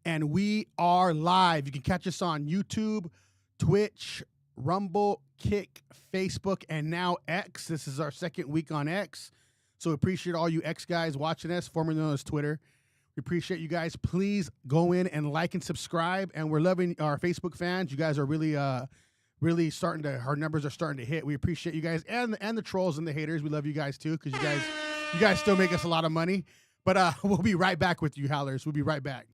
and we are live. You can catch us on YouTube, Twitch, Rumble, Kick, Facebook, and now X. This is our second week on X. So we appreciate all you X guys watching us, formerly known as Twitter. We appreciate you guys. Please go in and like and subscribe. And we're loving our Facebook fans. You guys are really starting to, our numbers are starting to hit. We appreciate you guys and the trolls and the haters. We love you guys too, because you guys still make us a lot of money. But we'll be right back with you, Howlers. We'll be right back.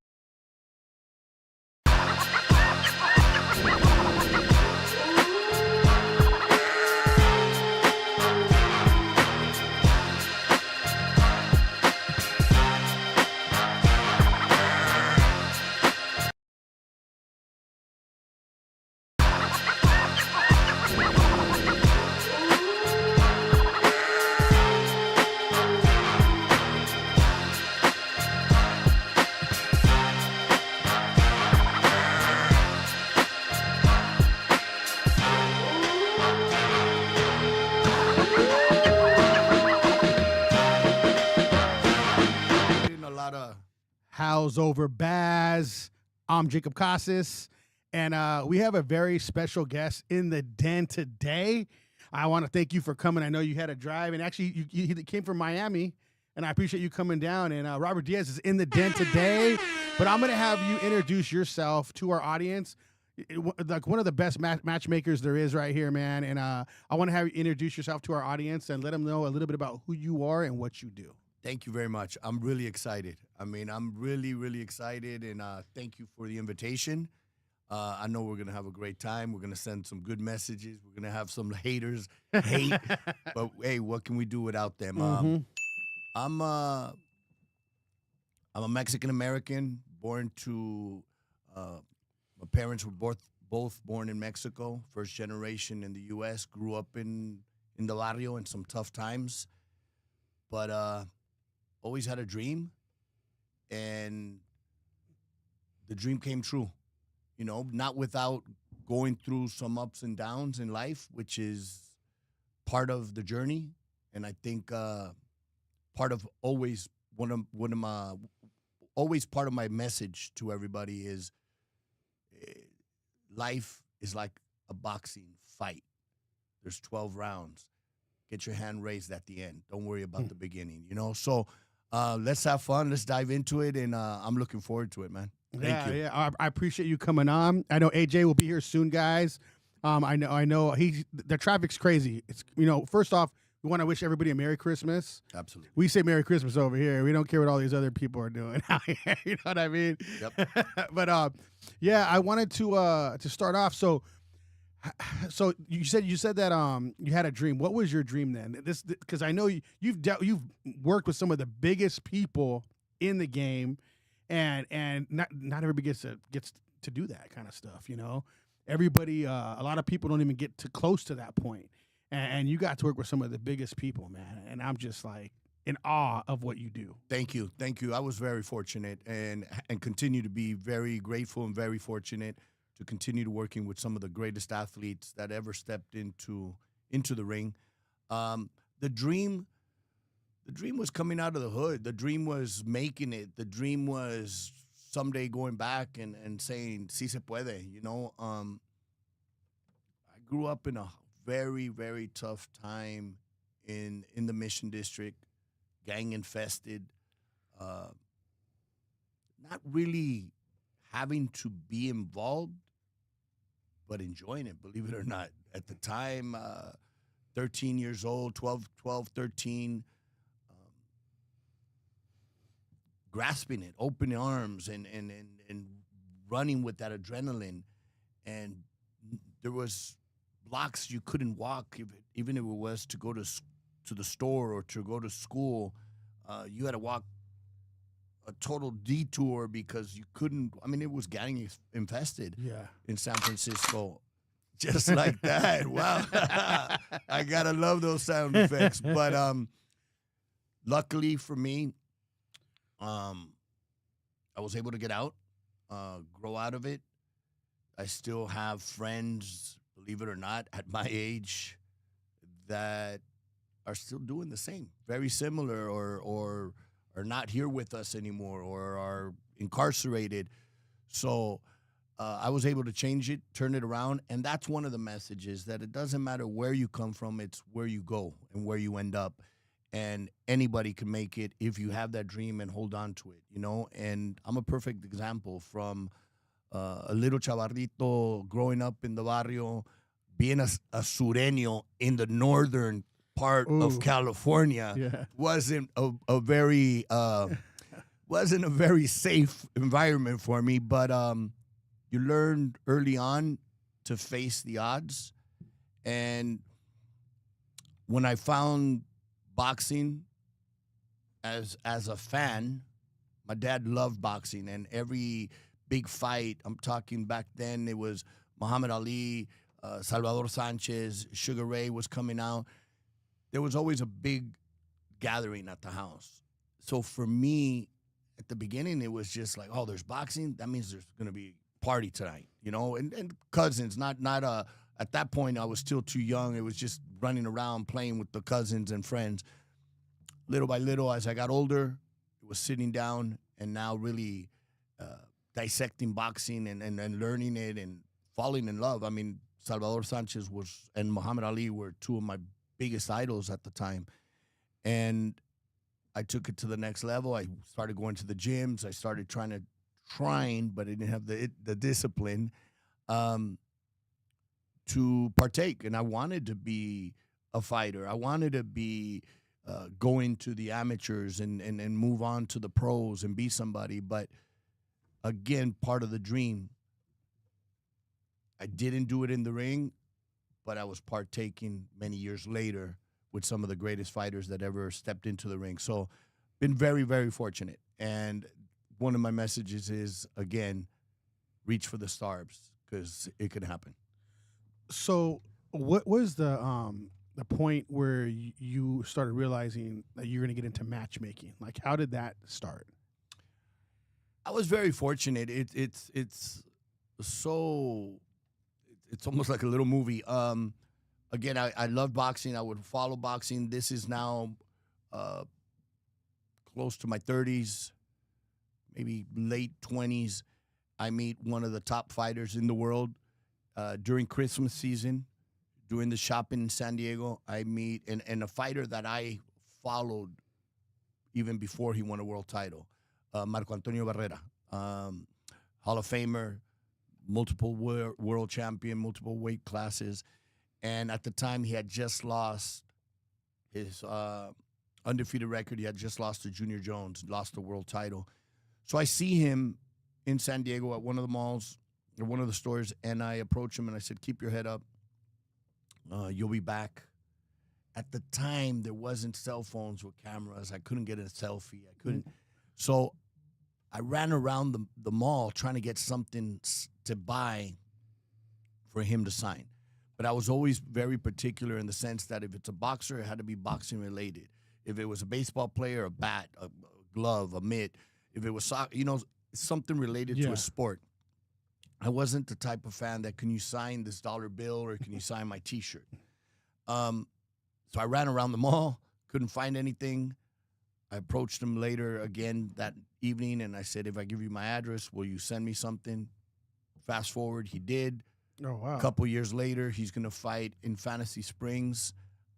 Howls over Baaz. I'm Jacob Casas, and we have a very special guest in the den today. I want to thank you for coming. I know you had a drive, and actually you came from Miami, and I appreciate you coming down. And Robert Diaz is in the den today, but I'm going to have you introduce yourself to our audience. Like one of the best matchmakers there is right here, man. And I want to have you introduce yourself to our audience and let them know a little bit about who you are and what you do. Thank you very much. I'm really excited. I mean, I'm really, really excited, and thank you for the invitation. I know we're going to have a great time. We're going to send some good messages. We're going to have some haters hate, but hey, what can we do without them? I'm a Mexican-American, born to, my parents were both born in Mexico, first generation in the U.S., grew up in the barrio in some tough times, but always had a dream, and the dream came true, you know, not without going through some ups and downs in life, which is part of the journey. And I think part of my message to everybody is life is like a boxing fight. There's 12 rounds. Get your hand raised at the end. Don't worry about the beginning, you know? So let's have fun. Let's dive into it, and I'm looking forward to it, man. Thank you. Yeah. I appreciate you coming on. I know AJ will be here soon, guys. I know the traffic's crazy. It's, you know, first off, we want to wish everybody a Merry Christmas. Absolutely. We say Merry Christmas over here. We don't care what all these other people are doing out here. You know what I mean? Yep. But yeah, I wanted to start off. So you said that you had a dream. What was your dream then? This, because I know you've worked with some of the biggest people in the game, and not everybody gets to do that kind of stuff. You know, everybody, a lot of people don't even get to close to that point. And you got to work with some of the biggest people, man. And I'm just like in awe of what you do. Thank you. I was very fortunate, and continue to be very grateful and very fortunate to continue to working with some of the greatest athletes that ever stepped into the ring. The dream was coming out of the hood. The dream was making it. The dream was someday going back and saying, "Si se puede," you know. I grew up in a very, very tough time in the Mission District, gang infested, not really having to be involved, but enjoying it, believe it or not. At the time, 13 years old, 12, 13, grasping it, open arms, and running with that adrenaline. And there was blocks you couldn't walk, even if it was to go to the store or to go to school. You had to walk a total detour because you couldn't. I mean, it was gang infested. Yeah. In San Francisco, just like that. Wow, I gotta love those sound effects. But luckily for me, I was able to get out, grow out of it. I still have friends, believe it or not, at my age that are still doing the same, very similar, or are not here with us anymore, or are incarcerated. So I was able to change it, turn it around, and that's one of the messages, that it doesn't matter where you come from, it's where you go and where you end up. And anybody can make it if you have that dream and hold on to it, you know? And I'm a perfect example from a little chavarrito growing up in the barrio, being a sureño in the northern part of Ooh. California Yeah. wasn't a very wasn't a very safe environment for me. But you learned early on to face the odds. And when I found boxing as a fan, my dad loved boxing, and every big fight, I'm talking back then, it was Muhammad Ali, Salvador Sanchez, Sugar Ray was coming out. There was always a big gathering at the house. So for me, at the beginning, it was just like, oh, there's boxing. That means there's going to be party tonight, you know? And cousins, not at that point, I was still too young. It was just running around playing with the cousins and friends. Little by little, as I got older, it was sitting down and now really dissecting boxing and learning it and falling in love. I mean, Salvador Sanchez and Muhammad Ali were two of my biggest idols at the time. And I took it to the next level. I started going to the gyms. I started trying, but I didn't have the discipline to partake. And I wanted to be a fighter. I wanted to be going to the amateurs and move on to the pros and be somebody. But again, part of the dream, I didn't do it in the ring, but I was partaking many years later with some of the greatest fighters that ever stepped into the ring. So been very, very fortunate. And one of my messages is, again, reach for the stars, because it can happen. So, what was the point where you started realizing that you're going to get into matchmaking? Like, how did that start? I was very fortunate. It's almost like a little movie. Again, I love boxing. I would follow boxing. This is now close to my 30s, maybe late 20s. I meet one of the top fighters in the world during Christmas season, doing the shopping in San Diego. I meet and a fighter that I followed even before he won a world title, Marco Antonio Barrera, Hall of Famer, multiple world champion, multiple weight classes. And at the time, he had just lost his undefeated record. He had just lost to Junior Jones, lost the world title. So I see him in San Diego at one of the malls or one of the stores, and I approach him and I said, keep your head up. You'll be back. At the time, there wasn't cell phones with cameras. I couldn't get a selfie. I couldn't. So I ran around the mall trying to get something to buy for him to sign. But I was always very particular in the sense that if it's a boxer, it had to be boxing related. If it was a baseball player, a bat, a glove, a mitt. If it was soccer, something related to a sport. I wasn't the type of fan that, can you sign this dollar bill or can you sign my T-shirt? So I ran around the mall, couldn't find anything. I approached him later again that evening, and I said, if I give you my address, will you send me something? Fast forward, he did. Oh, wow. A couple years later, he's going to fight in Fantasy Springs.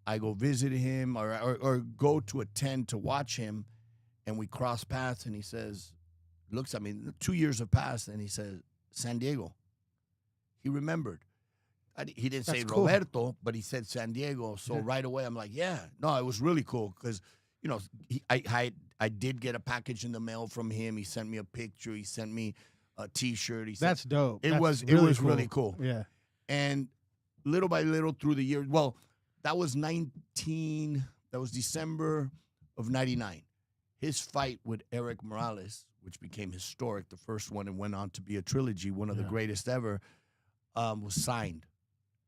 I go visit him or go to attend to watch him, and we cross paths, and he says, looks at me, 2 years have passed, and he says, San Diego. He remembered. He didn't say cool. Roberto, but he said San Diego. So right away, I'm like, yeah. No, it was really cool because, I did get a package in the mail from him. He sent me a picture. He sent me a T-shirt. That's dope. It was really cool. Yeah. And little by little through the years, well, that was December of 99. His fight with Eric Morales, which became historic, the first one, and went on to be a trilogy, one of the greatest ever, was signed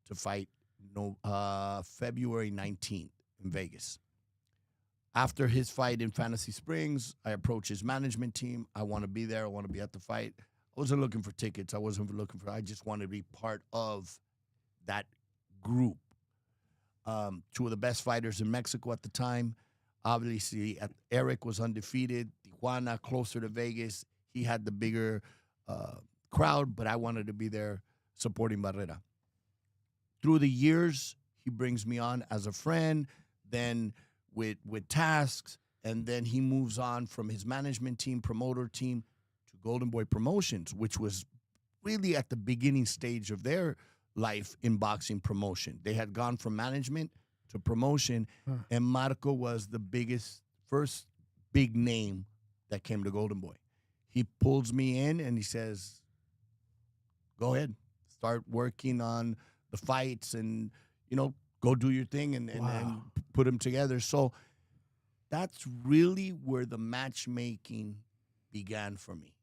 to fight February 19th in Vegas. After his fight in Fantasy Springs, I approached his management team. I want to be there. I want to be at the fight. I wasn't looking for tickets. I just wanted to be part of that group. Two of the best fighters in Mexico at the time. Obviously, Eric was undefeated. Tijuana, closer to Vegas. He had the bigger crowd, but I wanted to be there supporting Barrera. Through the years, he brings me on as a friend, then with tasks, and then he moves on from his management team, promoter team, to Golden Boy Promotions, which was really at the beginning stage of their life in boxing promotion. They had gone from management to promotion, and Marco was the first big name that came to Golden Boy. He pulls me in and he says, go ahead, start working on the fights and, go do your thing and put them together. So that's really where the matchmaking began for me.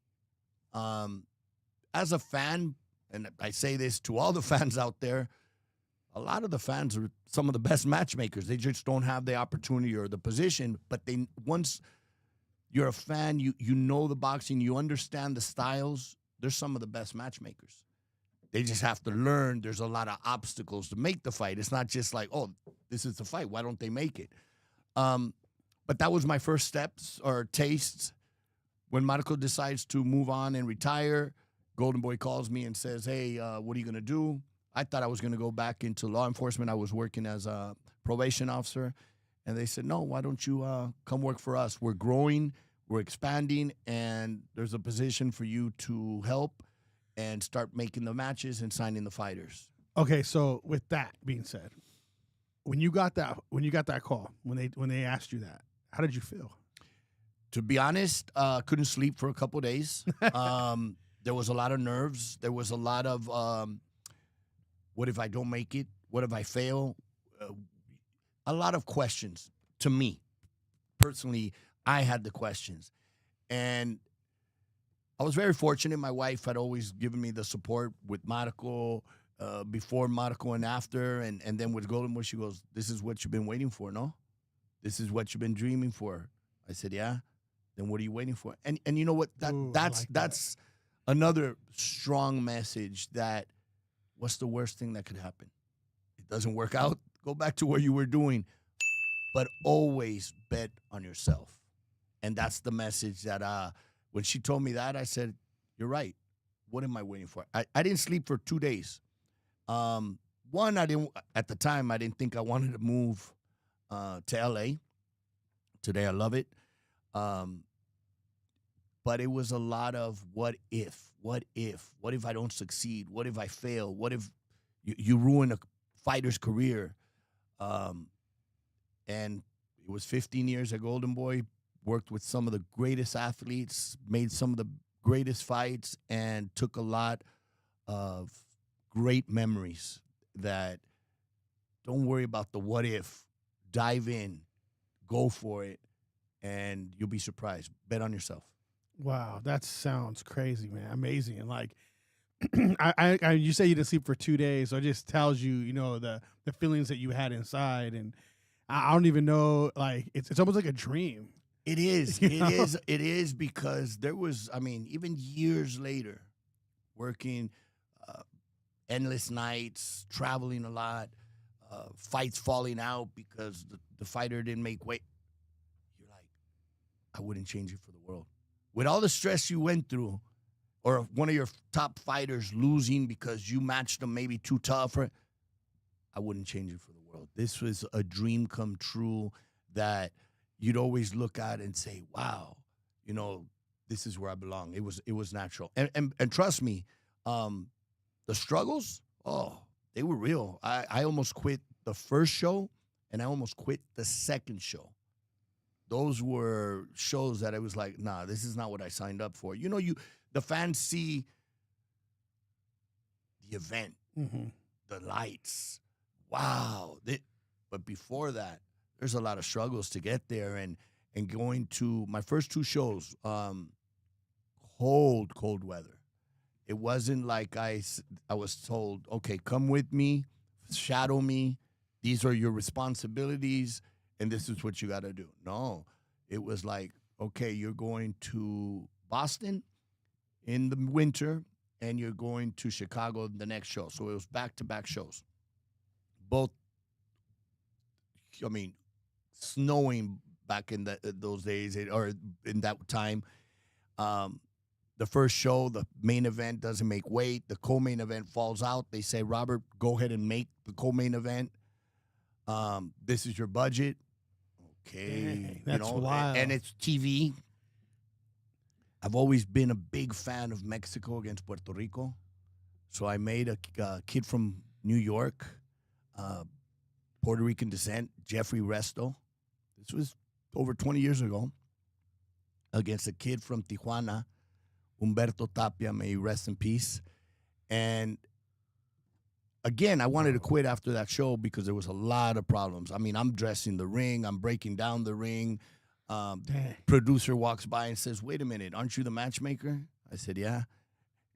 As a fan, and I say this to all the fans out there, a lot of the fans are some of the best matchmakers. They just don't have the opportunity or the position, but once you're a fan, you know the boxing, you understand the styles, they're some of the best matchmakers. They just have to learn. There's a lot of obstacles to make the fight. It's not just like, oh, this is the fight. Why don't they make it? But that was my first steps or tastes. When Marco decides to move on and retire, Golden Boy calls me and says, hey, what are you going to do? I thought I was going to go back into law enforcement. I was working as a probation officer. And they said, no, why don't you come work for us? We're growing, we're expanding, and there's a position for you to help and start making the matches and signing the fighters. Okay, so with that being said, when you got that call, when they asked you that, how did you feel? To be honest, couldn't sleep for a couple of days. There was a lot of nerves. There was a lot of, what if I don't make it? What if I fail? A lot of questions to me. Personally, I had the questions. And I was very fortunate. My wife had always given me the support with Marco, before Marco and after. And then with Golden Boy, she goes, this is what you've been waiting for, no? This is what you've been dreaming for. I said, yeah. Then what are you waiting for? And you know what? That's another strong message that what's the worst thing that could happen? It doesn't work out. Go back to what you were doing. But always bet on yourself. And that's the message that when she told me that, I said, you're right. What am I waiting for? I didn't sleep for 2 days. One, at the time, I didn't think I wanted to move to L.A. Today, I love it. But it was a lot of what if I don't succeed? What if I fail? What if you ruin a fighter's career? And it was 15 years at Golden Boy, worked with some of the greatest athletes, made some of the greatest fights, and took a lot of great memories that don't worry about the what if. Dive in, go for it, and you'll be surprised. Bet on yourself. Wow, that sounds crazy, man. Amazing. And like, you say you didn't sleep for 2 days, so it just tells you, the feelings that you had inside. And I don't even know, like, it's almost like a dream. It is. It is because there was, even years later, working endless nights, traveling a lot, fights falling out because the fighter didn't make weight. You're like, I wouldn't change it for the world. With all the stress you went through, or one of your top fighters losing because you matched them maybe too tough, I wouldn't change it for the world. This was a dream come true that you'd always look at and say, wow, this is where I belong. It was natural. And trust me, the struggles, they were real. I almost quit the first show, and I almost quit the second show. Those were shows that I was like, nah, this is not what I signed up for. The fans see the event, the lights. Wow. But before that, there's a lot of struggles to get there. And going to my first 2 shows, cold weather. It wasn't like I was told, okay, come with me, shadow me. These are your responsibilities, and this is what you got to do. No, it was like, okay, you're going to Boston in the winter, and you're going to Chicago the next show. So it was back-to-back shows. Both, snowing back in those days, or in that time. the first show, the main event doesn't make weight. The co-main event falls out. They say, Robert, go ahead and make the co-main event. This is your budget. Okay. Dang, that's wild. And it's TV. I've always been a big fan of Mexico against Puerto Rico. So I made a kid from New York, Puerto Rican descent, Jeffrey Resto. This was over 20 years ago, against a kid from Tijuana, Humberto Tapia, may he rest in peace. And again, I wanted to quit after that show because there was a lot of problems. I mean, I'm dressing the ring. I'm breaking down the ring. Producer walks by and says, wait a minute, aren't you the matchmaker? I said, yeah.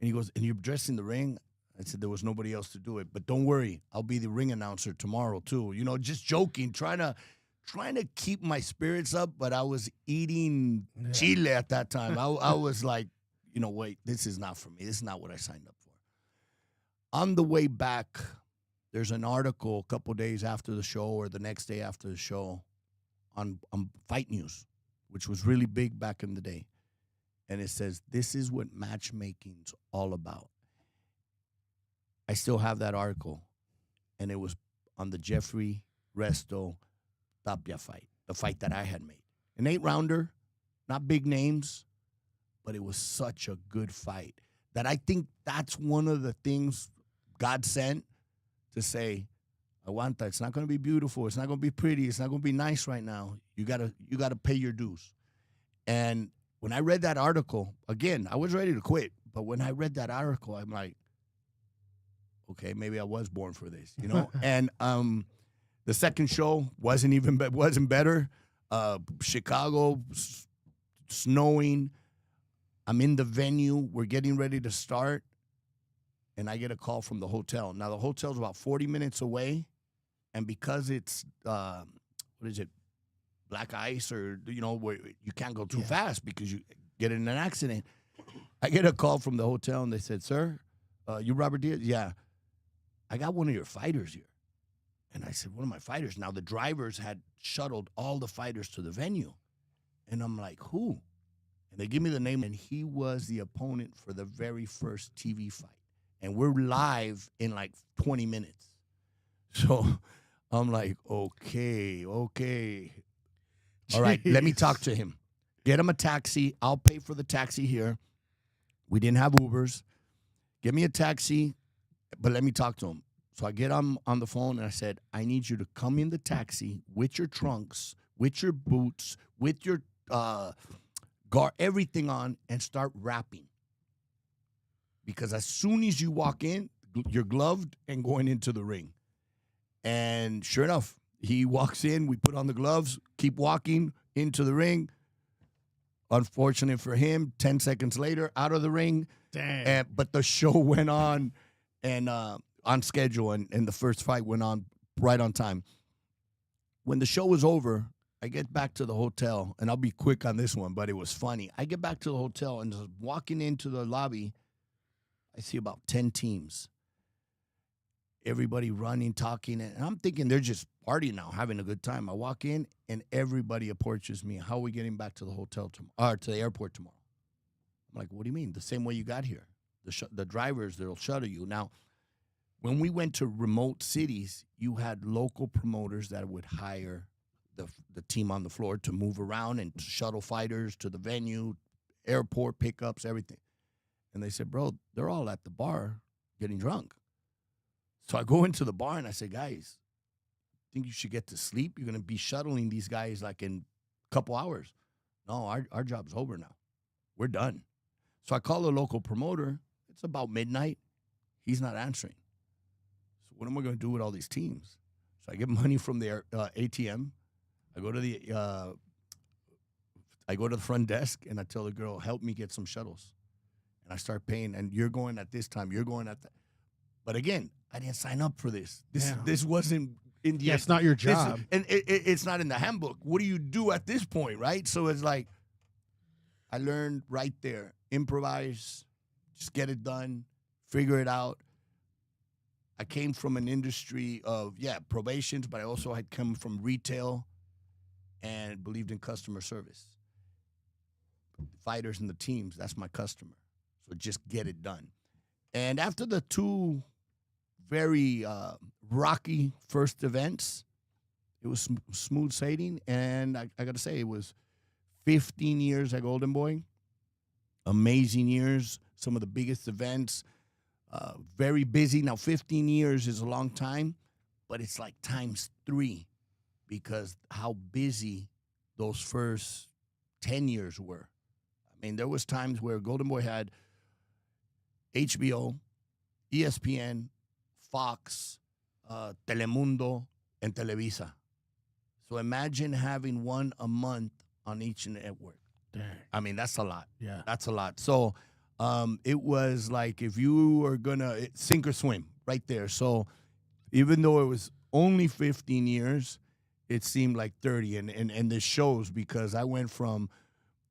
And he goes, and you're dressing the ring? I said, there was nobody else to do it. But don't worry, I'll be the ring announcer tomorrow too. You know, just joking, trying to keep my spirits up, but I was eating chile at that time. I was like, you know, wait, this is not for me. This is not what I signed up for. On the way back, there's an article a couple days after the show or the next day after the show on Fight News, which was really big back in the day. And it says, this is what matchmaking's all about. I still have that article. And it was on the Jeffrey Resto Tapia fight, the fight that I had made. An 8-rounder, not big names, but it was such a good fight that I think that's one of the things God sent to say, Aguanta, it's not going to be beautiful. It's not going to be pretty. It's not going to be nice right now. You gotta pay your dues. And when I read that article, again, I was ready to quit. But when I read that article, I'm like, okay, maybe I was born for this, you know? And the second show wasn't better. Chicago, snowing. I'm in the venue. We're getting ready to start. And I get a call from the hotel. Now, the hotel's about 40 minutes away. And because it's, black ice or, you know, where you can't go too fast because you get in an accident. I get a call from the hotel, and they said, sir, you Robert Diaz? Yeah. I got one of your fighters here. And I said, one of my fighters? Now, the drivers had shuttled all the fighters to the venue. And I'm like, who? And they give me the name, and he was the opponent for the very first TV fight. And we're live in like 20 minutes. So I'm like, okay. All right, let me talk to him. Get him a taxi. I'll pay for the taxi here. We didn't have Ubers. Get me a taxi, but let me talk to him. So I get on the phone, and I said, I need you to come in the taxi with your trunks, with your boots, with your guard, everything on, and start rapping. Because as soon as you walk in, you're gloved and going into the ring. And sure enough, he walks in, we put on the gloves, keep walking into the ring. Unfortunate for him, 10 seconds later, out of the ring. Damn. But the show went on and on schedule, and the first fight went on right on time. When the show was over, I get back to the hotel, and I'll be quick on this one, but it was funny. I get back to the hotel, and just walking into the lobby, I see about 10 teams. Everybody running, talking, and I'm thinking they're just partying now, having a good time. I walk in, and everybody approaches me. How are we getting back to the hotel tomorrow, or to the airport tomorrow? I'm like, what do you mean? The same way you got here. The drivers, they'll shuttle you. Now, when we went to remote cities, you had local promoters that would hire the team on the floor to move around and shuttle fighters to the venue, airport pickups, everything. And they said, bro, they're all at the bar getting drunk. So I go into the bar and I say, guys, think you should get to sleep? You're going to be shuttling these guys like in a couple hours. No, our job's over now. We're done. So I call a local promoter. It's about midnight. He's not answering. So what am I going to do with all these teams? So I get money from their ATM. I go to the front desk and I tell the girl, help me get some shuttles. And I start paying, and you're going at this time, you're going at that. But again, I didn't sign up for this. This wasn't in the. Yeah, it's not your job, and it's not in the handbook. What do you do at this point, right? So it's like, I learned right there: improvise, just get it done, figure it out. I came from an industry of probations, but I also had come from retail, and believed in customer service. Fighters and the teams, that's my customer. So just get it done. And after the two very rocky first events, it was smooth sailing. And I got to say, it was 15 years at Golden Boy. Amazing years. Some of the biggest events. Very busy. Now, 15 years is a long time, but it's like times 3 because how busy those first 10 years were. I mean, there was times where Golden Boy had HBO, ESPN, Fox, Telemundo, and Televisa. So imagine having one a month on each network. Dang. I mean, that's a lot. Yeah. That's a lot. So it was like if you were going to sink or swim right there. So even though it was only 15 years, it seemed like 30. And this shows because I went from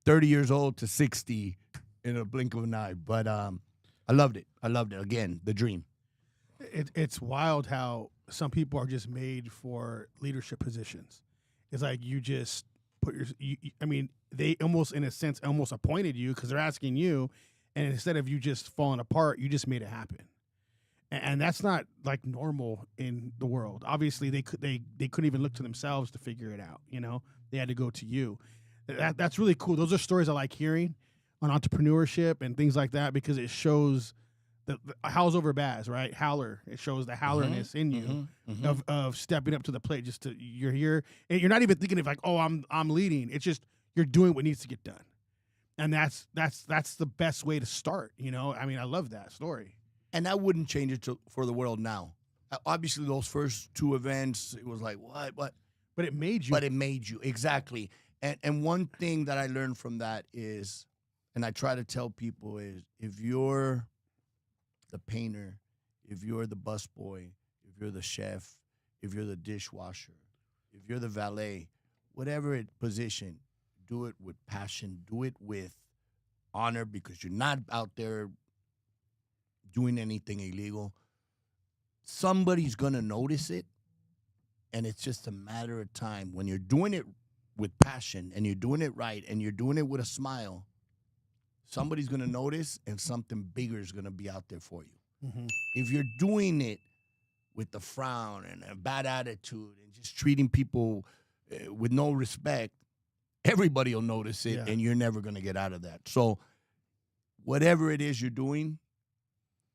30 years old to 60 in a blink of an eye. But I loved it. I loved it. Again, the dream. It's wild how some people are just made for leadership positions. It's like you just put I mean, they almost, in a sense, almost appointed you because they're asking you, and instead of you just falling apart, you just made it happen. And that's not like normal in the world. Obviously, they couldn't even look to themselves to figure it out. You know, they had to go to you. That's really cool. Those are stories I like hearing on entrepreneurship and things like that because it shows the Howls over Baaz, right? Howler. It shows the howlerness in you of stepping up to the plate. Just to you're here and you're not even thinking of like, oh, I'm leading. It's just you're doing what needs to get done, and that's the best way to start. You know, I mean, I love that story. And I wouldn't change it for the world now. Obviously, those first two events, it was like, what? But it made you. But it made you, exactly. And one thing that I learned from that is, and I try to tell people is, if you're the painter, if you're the busboy, if you're the chef, if you're the dishwasher, if you're the valet, whatever position, do it with passion, do it with honor because you're not out there doing anything illegal. Somebody's going to notice it, and it's just a matter of time. When you're doing it with passion and you're doing it right and you're doing it with a smile, somebody's going to notice and something bigger is going to be out there for you. Mm-hmm. If you're doing it with a frown and a bad attitude and just treating people with no respect, everybody will notice it, and you're never going to get out of that. So whatever it is you're doing,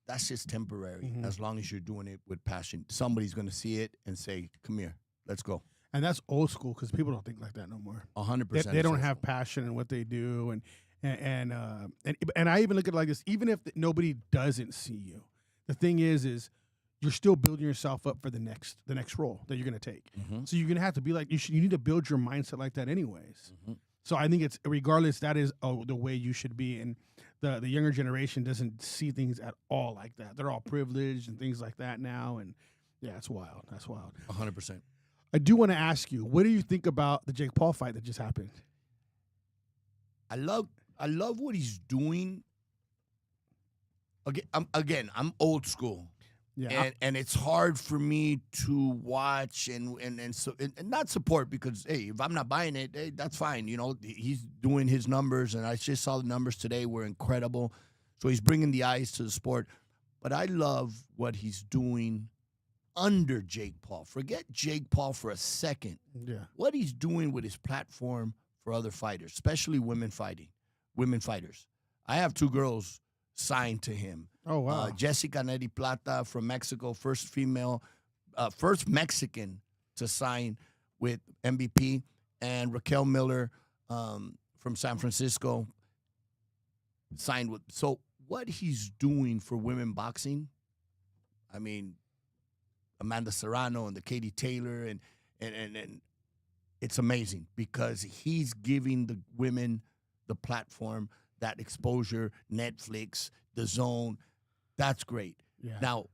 that's just temporary, as long as you're doing it with passion. Somebody's going to see it and say, come here, let's go. And that's old school because people don't think like that no more. 100%. They don't have passion in what they do. And I even look at it like this, even if nobody doesn't see you, the thing is you're still building yourself up for the next role that you're going to take. So you're going to have to be like, you need to build your mindset like that anyways. So I think it's, regardless, that is the way you should be. And the younger generation doesn't see things at all like that. They're all privileged and things like that now. And yeah, it's wild. That's wild. 100%. I do want to ask you, what do you think about the Jake Paul fight that just happened? I love what he's doing. I'm old school. Yeah. And it's hard for me to watch and not support because, hey, if I'm not buying it, hey, that's fine. You know, he's doing his numbers, and I just saw the numbers today were incredible. So he's bringing the eyes to the sport. But I love what he's doing under Jake Paul. Forget Jake Paul for a second. Yeah. What he's doing with his platform for other fighters, especially women fighters. I have 2 girls signed to him. Oh, wow. Jessica Neri Plata from Mexico, first Mexican to sign with MVP, and Raquel Miller from San Francisco signed with. So what he's doing for women boxing, I mean, Amanda Serrano and the Katie Taylor, and it's amazing because he's giving the women the platform, that exposure, Netflix, The Zone. That's great. Yeah. Now,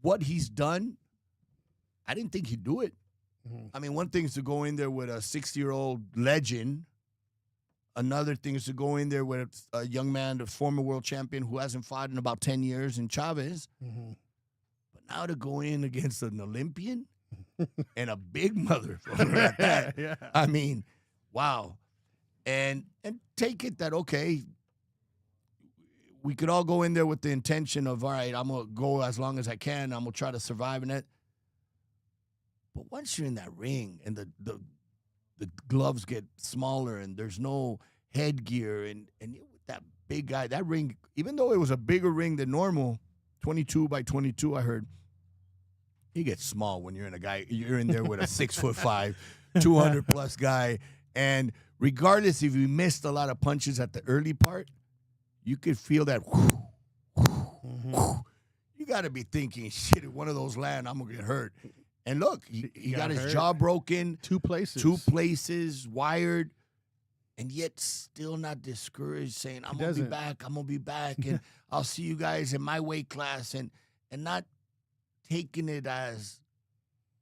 what he's done, I didn't think he'd do it. I mean, one thing is to go in there with a 60-year-old legend. Another thing is to go in there with a young man, a former world champion who hasn't fought in about 10 years in Chavez. But now to go in against an Olympian and a big motherfucker at that. Yeah. I mean, wow. And take it that, okay, we could all go in there with the intention of, all right, I'm going to go as long as I can. I'm going to try to survive in it. But once you're in that ring and the gloves get smaller and there's no headgear and that big guy, that ring, even though it was a bigger ring than normal, 22 by 22, I heard, he gets small when you're in there with a 6'5", 200+ guy. And regardless if you missed a lot of punches at the early part, you could feel that. You got to be thinking, shit, if one of those land, I'm going to get hurt. And look, he got his jaw broken. 2 places. Wired. And yet still not discouraged, saying, I'm going to be back, and I'll see you guys in my weight class. And not taking it as,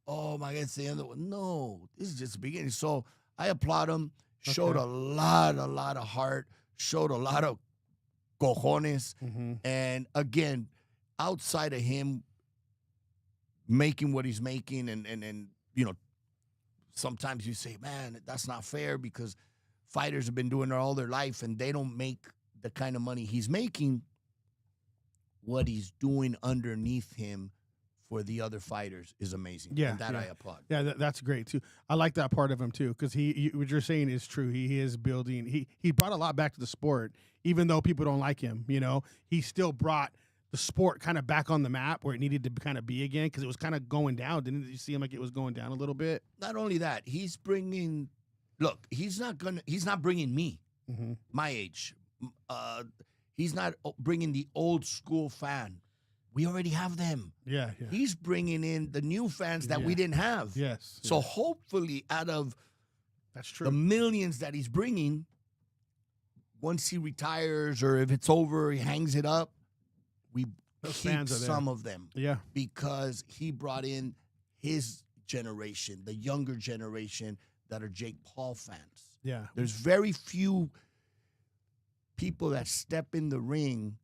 oh, my God, it's the end of it. No, this is just the beginning. So I applaud him. Showed a lot of heart. Showed a lot of cojones. And again, outside of him making what he's making, and you know, sometimes you say, man, that's not fair because fighters have been doing it all their life and they don't make the kind of money he's making. What he's doing underneath him for the other fighters is amazing. Yeah, and that I applaud. Yeah, that's great too. I like that part of him too, because what you're saying is true. He is building. He brought a lot back to the sport, even though people don't like him. You know, he still brought the sport kind of back on the map where it needed to kind of be again, because it was kind of going down. Didn't you see him like it was going down a little bit? Not only that, he's bringing. Look, he's not bringing me, my age. He's not bringing the old school fan. We already have them. Yeah. He's bringing in the new fans that we didn't have. Yes. So hopefully, out of that's true, the millions that he's bringing, once he retires or if it's over, he hangs it up, we keep some of them. Yeah. Because he brought in his generation, the younger generation that are Jake Paul fans. Yeah. There's very few people that step in the ring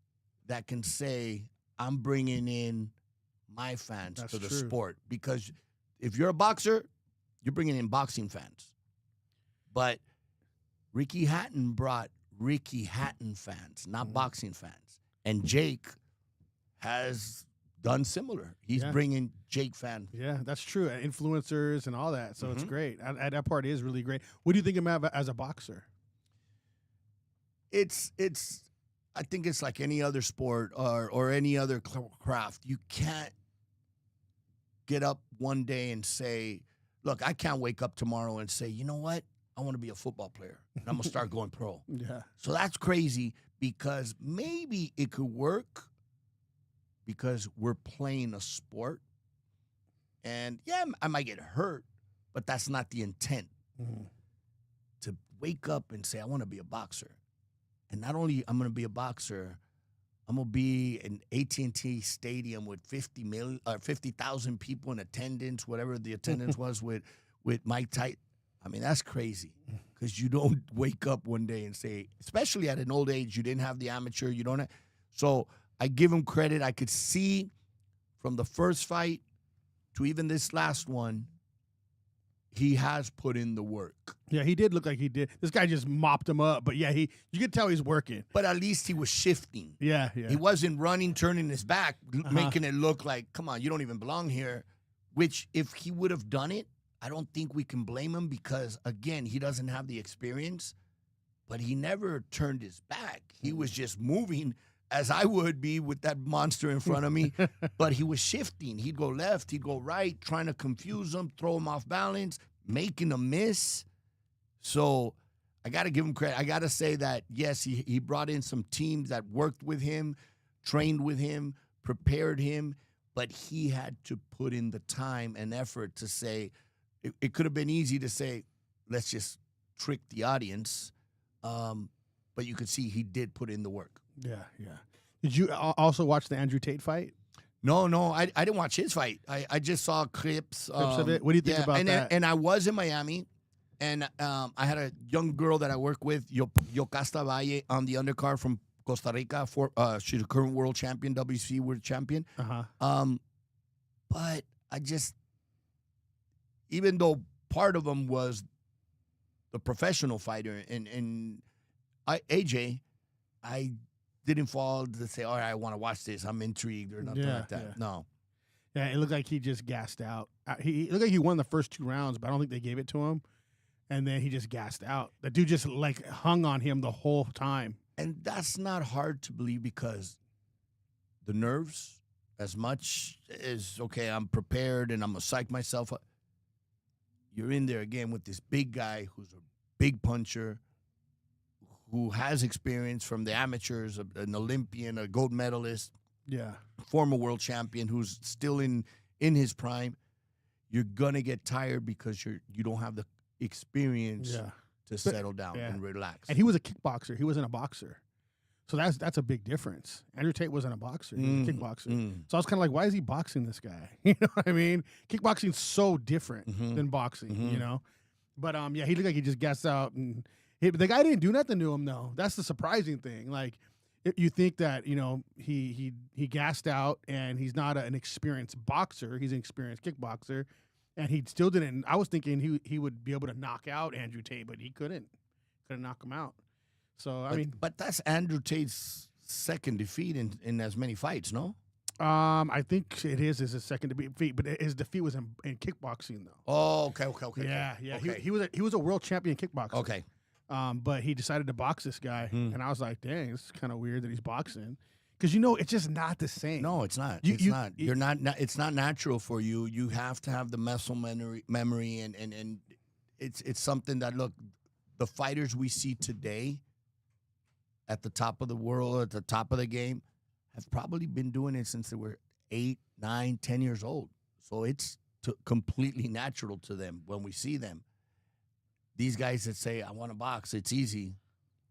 that can say, I'm bringing in my fans to the sport. Because if you're a boxer, you're bringing in boxing fans. But Ricky Hatton brought Ricky Hatton fans, not boxing fans. And Jake has done similar. He's bringing Jake fans. Yeah, that's true. Influencers and all that. So it's great. That part is really great. What do you think of him as a boxer? I think it's like any other sport or any other craft. You can't get up one day and say, look, I can't wake up tomorrow and say, you know what? I want to be a football player. And I'm going to start going pro. Yeah. So that's crazy, because maybe it could work because we're playing a sport. And, yeah, I might get hurt, but that's not the intent. To wake up and say, I want to be a boxer. And not only I'm going to be a boxer, I'm going to be in AT&T Stadium with 50,000 people in attendance, whatever the attendance was with Mike Tyson. I mean, that's crazy, because you don't wake up one day and say, especially at an old age, you didn't have the amateur, you don't have. So I give him credit. I could see from the first fight to even this last one, he has put in the work. Yeah, he did look like he did. This guy just mopped him up, but yeah, you could tell he's working. But at least he was shifting. Yeah. He wasn't running, turning his back, making it look like, come on, you don't even belong here. Which, if he would have done it, I don't think we can blame him, because, again, he doesn't have the experience. But he never turned his back. He was just moving, as I would be with that monster in front of me. But he was shifting. He'd go left, he'd go right, trying to confuse him, throw him off balance, making a miss. So I got to give him credit. I got to say that, yes, he brought in some teams that worked with him, trained with him, prepared him, but he had to put in the time and effort to say, it could have been easy to say, let's just trick the audience. But you could see he did put in the work. Yeah. Did you also watch the Andrew Tate fight? No, I didn't watch his fight. I just saw clips of it. What do you think about that? And I was in Miami, and I had a young girl that I work with, Yocasta Valle, on the undercard from Costa Rica. She's a current world champion, WC world champion. But I just, even though part of him was the professional fighter and AJ, I didn't fall to say, all right, I want to watch this. I'm intrigued or nothing like that. Yeah. No. Yeah, it looked like he just gassed out. He looked like he won the first 2 rounds, but I don't think they gave it to him. And then he just gassed out. The dude just like hung on him the whole time. And that's not hard to believe because the nerves, as much as, okay, I'm prepared and I'm going to psych myself up, you're in there again with this big guy who's a big puncher, who has experience from the amateurs, an Olympian, a gold medalist, former world champion who's still in his prime. You're going to get tired because you don't have the experience to settle down and relax. And he was a kickboxer. He wasn't a boxer. So that's a big difference. Andrew Tate wasn't a boxer. He was a kickboxer. So I was kind of like, why is he boxing this guy? You know what I mean? Kickboxing's so different than boxing, you know? But, yeah, he looked like he just gassed out. And the guy didn't do nothing to him, though. That's the surprising thing. Like, you think that, you know, he gassed out and he's not an experienced boxer. He's an experienced kickboxer. And he still didn't. I was thinking he would be able to knock out Andrew Tate, but he couldn't knock him out. So but that's Andrew Tate's second defeat in as many fights, no? I think it is his second defeat, but his defeat was in kickboxing though. Oh, okay. Yeah. Okay. He was a world champion kickboxer. Okay. But he decided to box this guy, and I was like, dang, this is kind of weird that he's boxing. Because, you know, it's just not the same. No, it's not. It's not natural for you. You have to have the muscle memory, and it's something that, look, the fighters we see today at the top of the world, at the top of the game, have probably been doing it since they were 8, 9, 10 years old. So it's completely natural to them when we see them. These guys that say, I want to box, it's easy.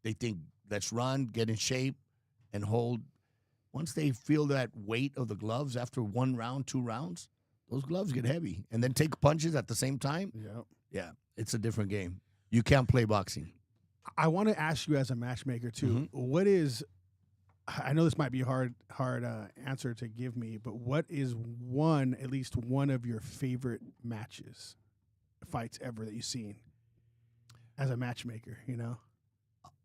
They think, let's run, get in shape, and hold. Once they feel that weight of the gloves after 1 round, 2 rounds, those gloves get heavy. And then take punches at the same time. Yeah, it's a different game. You can't play boxing. I want to ask you as a matchmaker, too, what is, I know this might be a hard answer to give me, but what is at least one of your favorite fights ever that you've seen as a matchmaker, you know?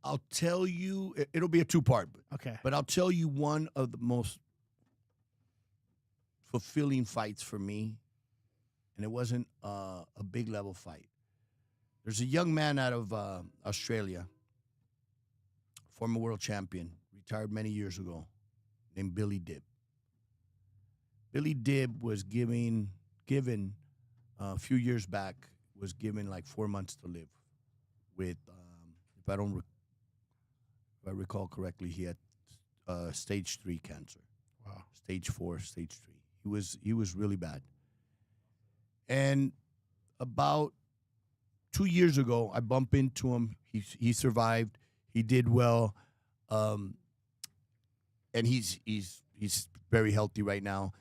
I'll tell you, it'll be a 2-part. Okay. But I'll tell you one of the most fulfilling fights for me, and it wasn't a big level fight. There's a young man out of Australia, former world champion, retired many years ago, named Billy Dibb. Billy Dibb was given a few years back, was given like 4 months to live with, if I recall correctly, he had stage 3 cancer. Wow. Stage 4, stage 3. He was really bad. And about 2 years ago, I bumped into him. He survived. He did well, and he's very healthy right now.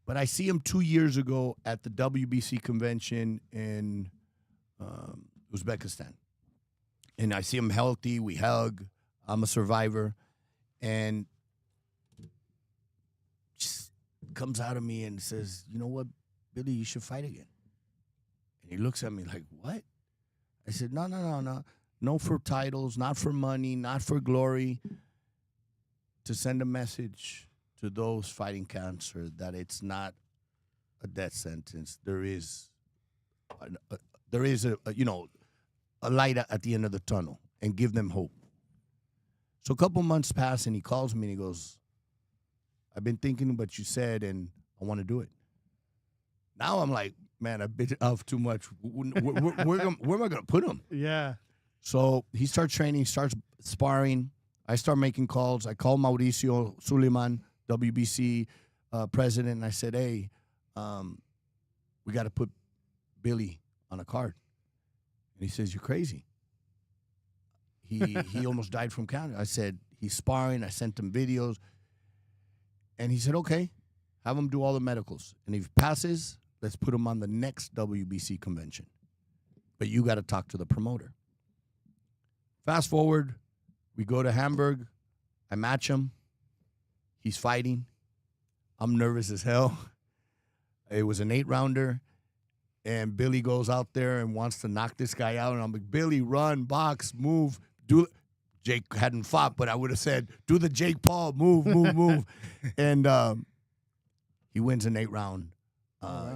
But I see him 2 years ago at the WBC convention in Uzbekistan, and I see him healthy. We hug. I'm a survivor, and just comes out of me and says, you know what, Billy, you should fight again. And he looks at me like, what? I said, no. No for titles, not for money, not for glory. To send a message to those fighting cancer that it's not a death sentence. There is a light at the end of the tunnel, and give them hope. So a couple months pass, and he calls me, and he goes, I've been thinking of what you said, and I want to do it. Now I'm like, man, I bit off too much. Where am I going to put him? Yeah. So he starts training, starts sparring. I start making calls. I call Mauricio Suleiman, WBC president, and I said, hey, we got to put Billy on a card. And he says, you're crazy. He almost died from cancer. I said, he's sparring. I sent him videos. And he said, okay, have him do all the medicals. And if he passes, let's put him on the next WBC convention. But you got to talk to the promoter. Fast forward, we go to Hamburg. I match him. He's fighting. I'm nervous as hell. It was an 8-rounder. And Billy goes out there and wants to knock this guy out. And I'm like, Billy, run, box, move, do it. Jake hadn't fought, but I would have said, do the Jake Paul, move. And he wins an 8-round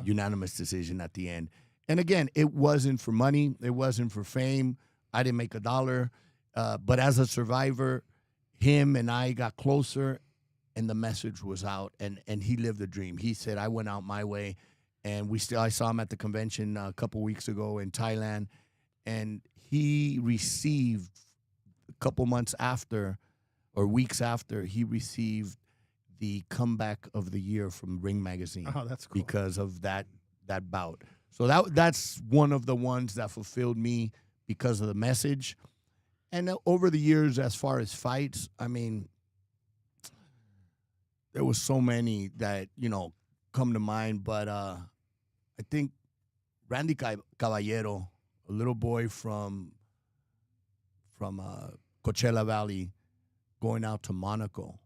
unanimous decision at the end. And again, it wasn't for money. It wasn't for fame. I didn't make $1. But as a survivor, him and I got closer, and the message was out, and he lived the dream. He said, I went out my way, and I saw him at the convention a couple weeks ago in Thailand, and he received a couple months after or weeks after, he received the comeback of the year from Ring Magazine. Oh, that's cool. Because of that bout. So that's one of the ones that fulfilled me because of the message. And over the years, as far as fights, I mean, there was so many that, come to mind. But I think Randy Caballero, a little boy from Coachella Valley, going out to Monaco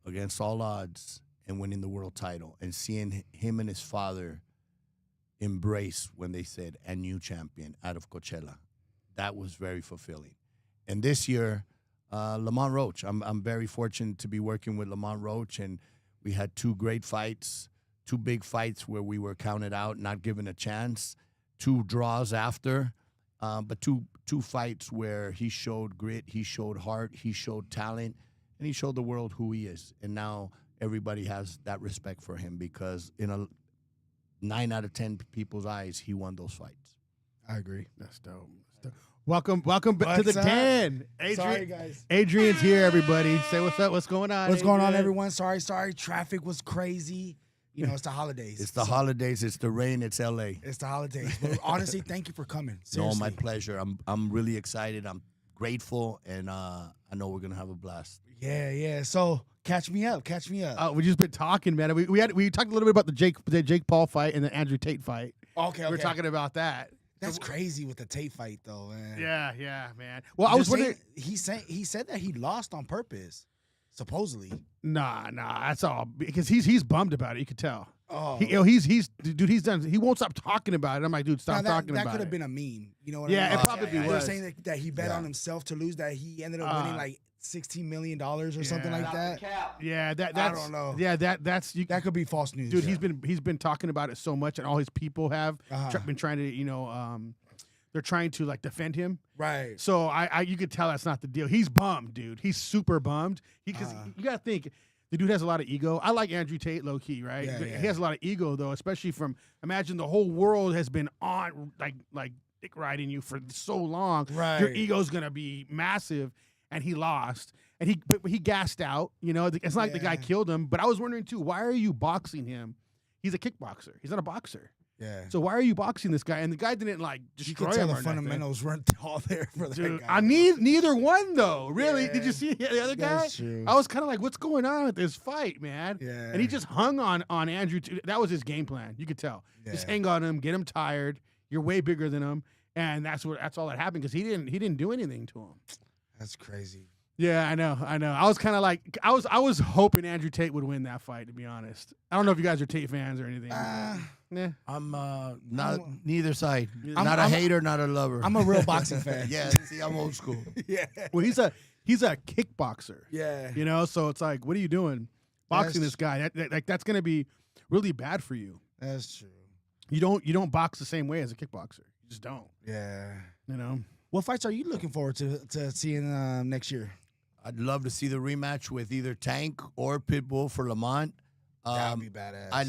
against all odds and winning the world title, and seeing him and his father embrace when they said, "a new champion" out of Coachella. That was very fulfilling. And this year, Lamont Roach. I'm very fortunate to be working with Lamont Roach, and we had 2 great fights, 2 big fights where we were counted out, not given a chance, 2 draws after, but two fights where he showed grit, he showed heart, he showed talent, and he showed the world who he is. And now everybody has that respect for him because in a 9 out of 10 people's eyes, he won those fights. I agree. That's dope. Welcome to the den. Sorry, guys. Adrian's here, everybody. Say what's up. What's going on? What's going on, everyone? Sorry. Traffic was crazy. It's the holidays. It's the holidays. It's the rain. It's L.A. It's the holidays. But honestly, thank you for coming. Seriously. No, my pleasure. I'm really excited. I'm grateful, and I know we're gonna have a blast. Yeah. So catch me up. We just been talking, man. We talked a little bit about the Jake Paul fight and the Andrew Tate fight. Okay. We're talking about that. That's crazy with the Tate fight, though, man. Yeah, man. Well, I was wondering. He said that he lost on purpose, supposedly. Nah, that's all because he's bummed about it. You could tell. Oh, he's done. He won't stop talking about it. I'm like, dude, stop talking about it. That could have been a meme. You know what I mean? it probably was. They're saying that he bet on himself to lose. That he ended up winning like $16 million or something like that. Yeah, that's. I don't know. Yeah, that's that could be false news, dude. He's been talking about it so much, and all his people have been trying to, they're trying to like defend him. Right. So you could tell that's not the deal. He's bummed, dude. He's super bummed. Because you gotta think. The dude has a lot of ego. I like Andrew Tate low key, right? Yeah. He has a lot of ego though, especially from imagine the whole world has been on like dick riding you for so long. Right. Your ego's gonna be massive, and he lost, and he gassed out. It's not like the guy killed him. But I was wondering too, why are you boxing him? He's a kickboxer. He's not a boxer. Yeah. So why are you boxing this guy? And the guy didn't destroy him. You could tell or the fundamentals weren't all there for that Dude, guy. I need neither one though. Really? Yeah. Did you see the other guy? That's true. I was kind of like, what's going on with this fight, man? Yeah. And he just hung on Andrew. That was his game plan. You could tell. Yeah. Just hang on him, get him tired. You're way bigger than him, and that's all that happened because he didn't do anything to him. That's crazy. Yeah, I know. I was kind of like I was hoping Andrew Tate would win that fight. To be honest, I don't know if you guys are Tate fans or anything. Yeah. I'm not neither side. I'm not a a hater, not a lover. I'm a real boxing fan. Yeah, see, I'm old school. Yeah. Well, he's a kickboxer. Yeah. So it's like, what are you doing, boxing this guy? That's gonna be really bad for you. That's true. You don't box the same way as a kickboxer. You just don't. Yeah. What fights are you looking forward to seeing next year? I'd love to see the rematch with either Tank or Pitbull for Lamont. That would be badass. I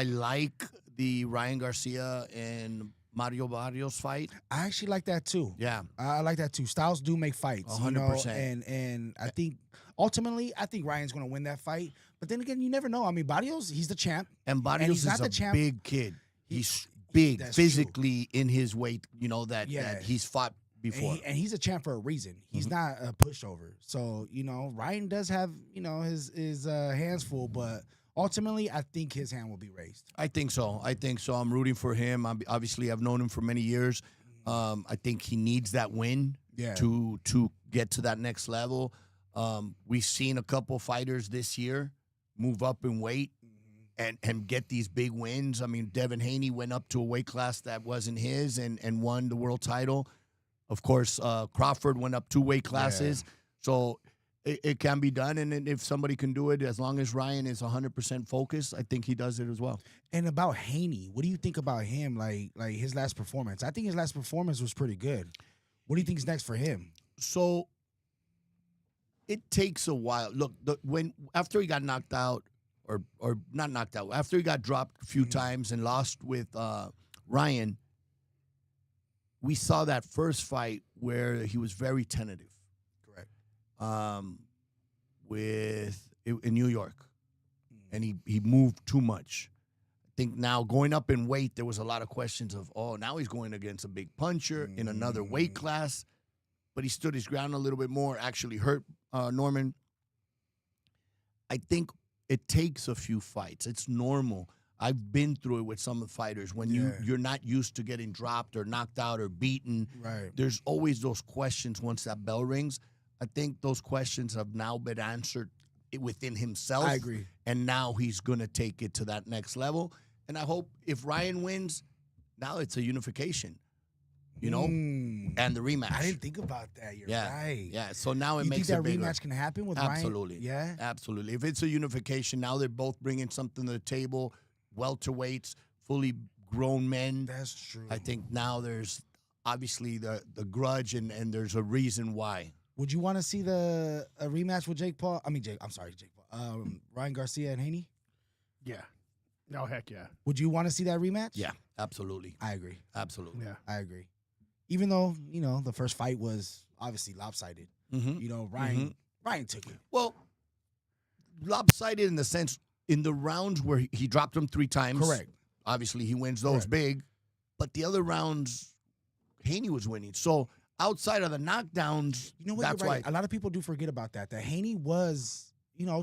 like the Ryan Garcia and Mario Barrios fight. I actually like that too. Yeah, I like that too. Styles do make fights, 100%. And I think ultimately Ryan's going to win that fight. But then again, you never know. I mean, Barrios, he's the champ, and Barrios is a big kid. He's big physically in his weight. That he's fought before, and he's a champ for a reason. He's not a pushover. So Ryan does have his hands full, but ultimately, I think his hand will be raised. I think so. I'm rooting for him. Obviously, I've known him for many years. I think he needs that win to get to that next level. We've seen a couple fighters this year move up in weight and get these big wins. I mean, Devin Haney went up to a weight class that wasn't his and won the world title. Of course, Crawford went up 2 weight classes. So it can be done, and then if somebody can do it, as long as Ryan is 100% focused, I think he does it as well. And about Haney, what do you think about him? Like his last performance? I think his last performance was pretty good. What do you think is next for him? So it takes a while. Look, after he got knocked out, or not knocked out, after he got dropped a few times and lost with Ryan, we saw that first fight where he was very tentative. Correct. In New York, and he moved too much. I think now going up in weight, there was a lot of questions of, now he's going against a big puncher in another weight class, but he stood his ground a little bit more, actually hurt Norman. I think it takes a few fights. It's normal. I've been through it with some fighters. When you're not used to getting dropped or knocked out or beaten, right? There's always those questions once that bell rings. I think those questions have now been answered within himself. I agree. And now he's going to take it to that next level. And I hope if Ryan wins, now it's a unification, and the rematch. I didn't think about that. You're right. Yeah, so now it you makes think it that bigger. rematch can happen with Absolutely. Ryan? Yeah? Absolutely. If it's a unification, now they're both bringing something to the table, welterweights, fully grown men. That's true. I think now there's obviously the grudge, and there's a reason why. Would you want to see a rematch with Jake Paul? Ryan Garcia and Haney? Yeah. No, heck yeah. Would you want to see that rematch? Yeah, absolutely. I agree. Absolutely. Yeah. I agree. Even though, the first fight was obviously lopsided. Mm-hmm. Ryan took it. Well, lopsided in the sense, in the rounds where he dropped him 3 times. Correct. Obviously, he wins those big. But the other rounds, Haney was winning. So outside of the knockdowns, you know what? that's You're right. why. A lot of people do forget about that. That Haney was,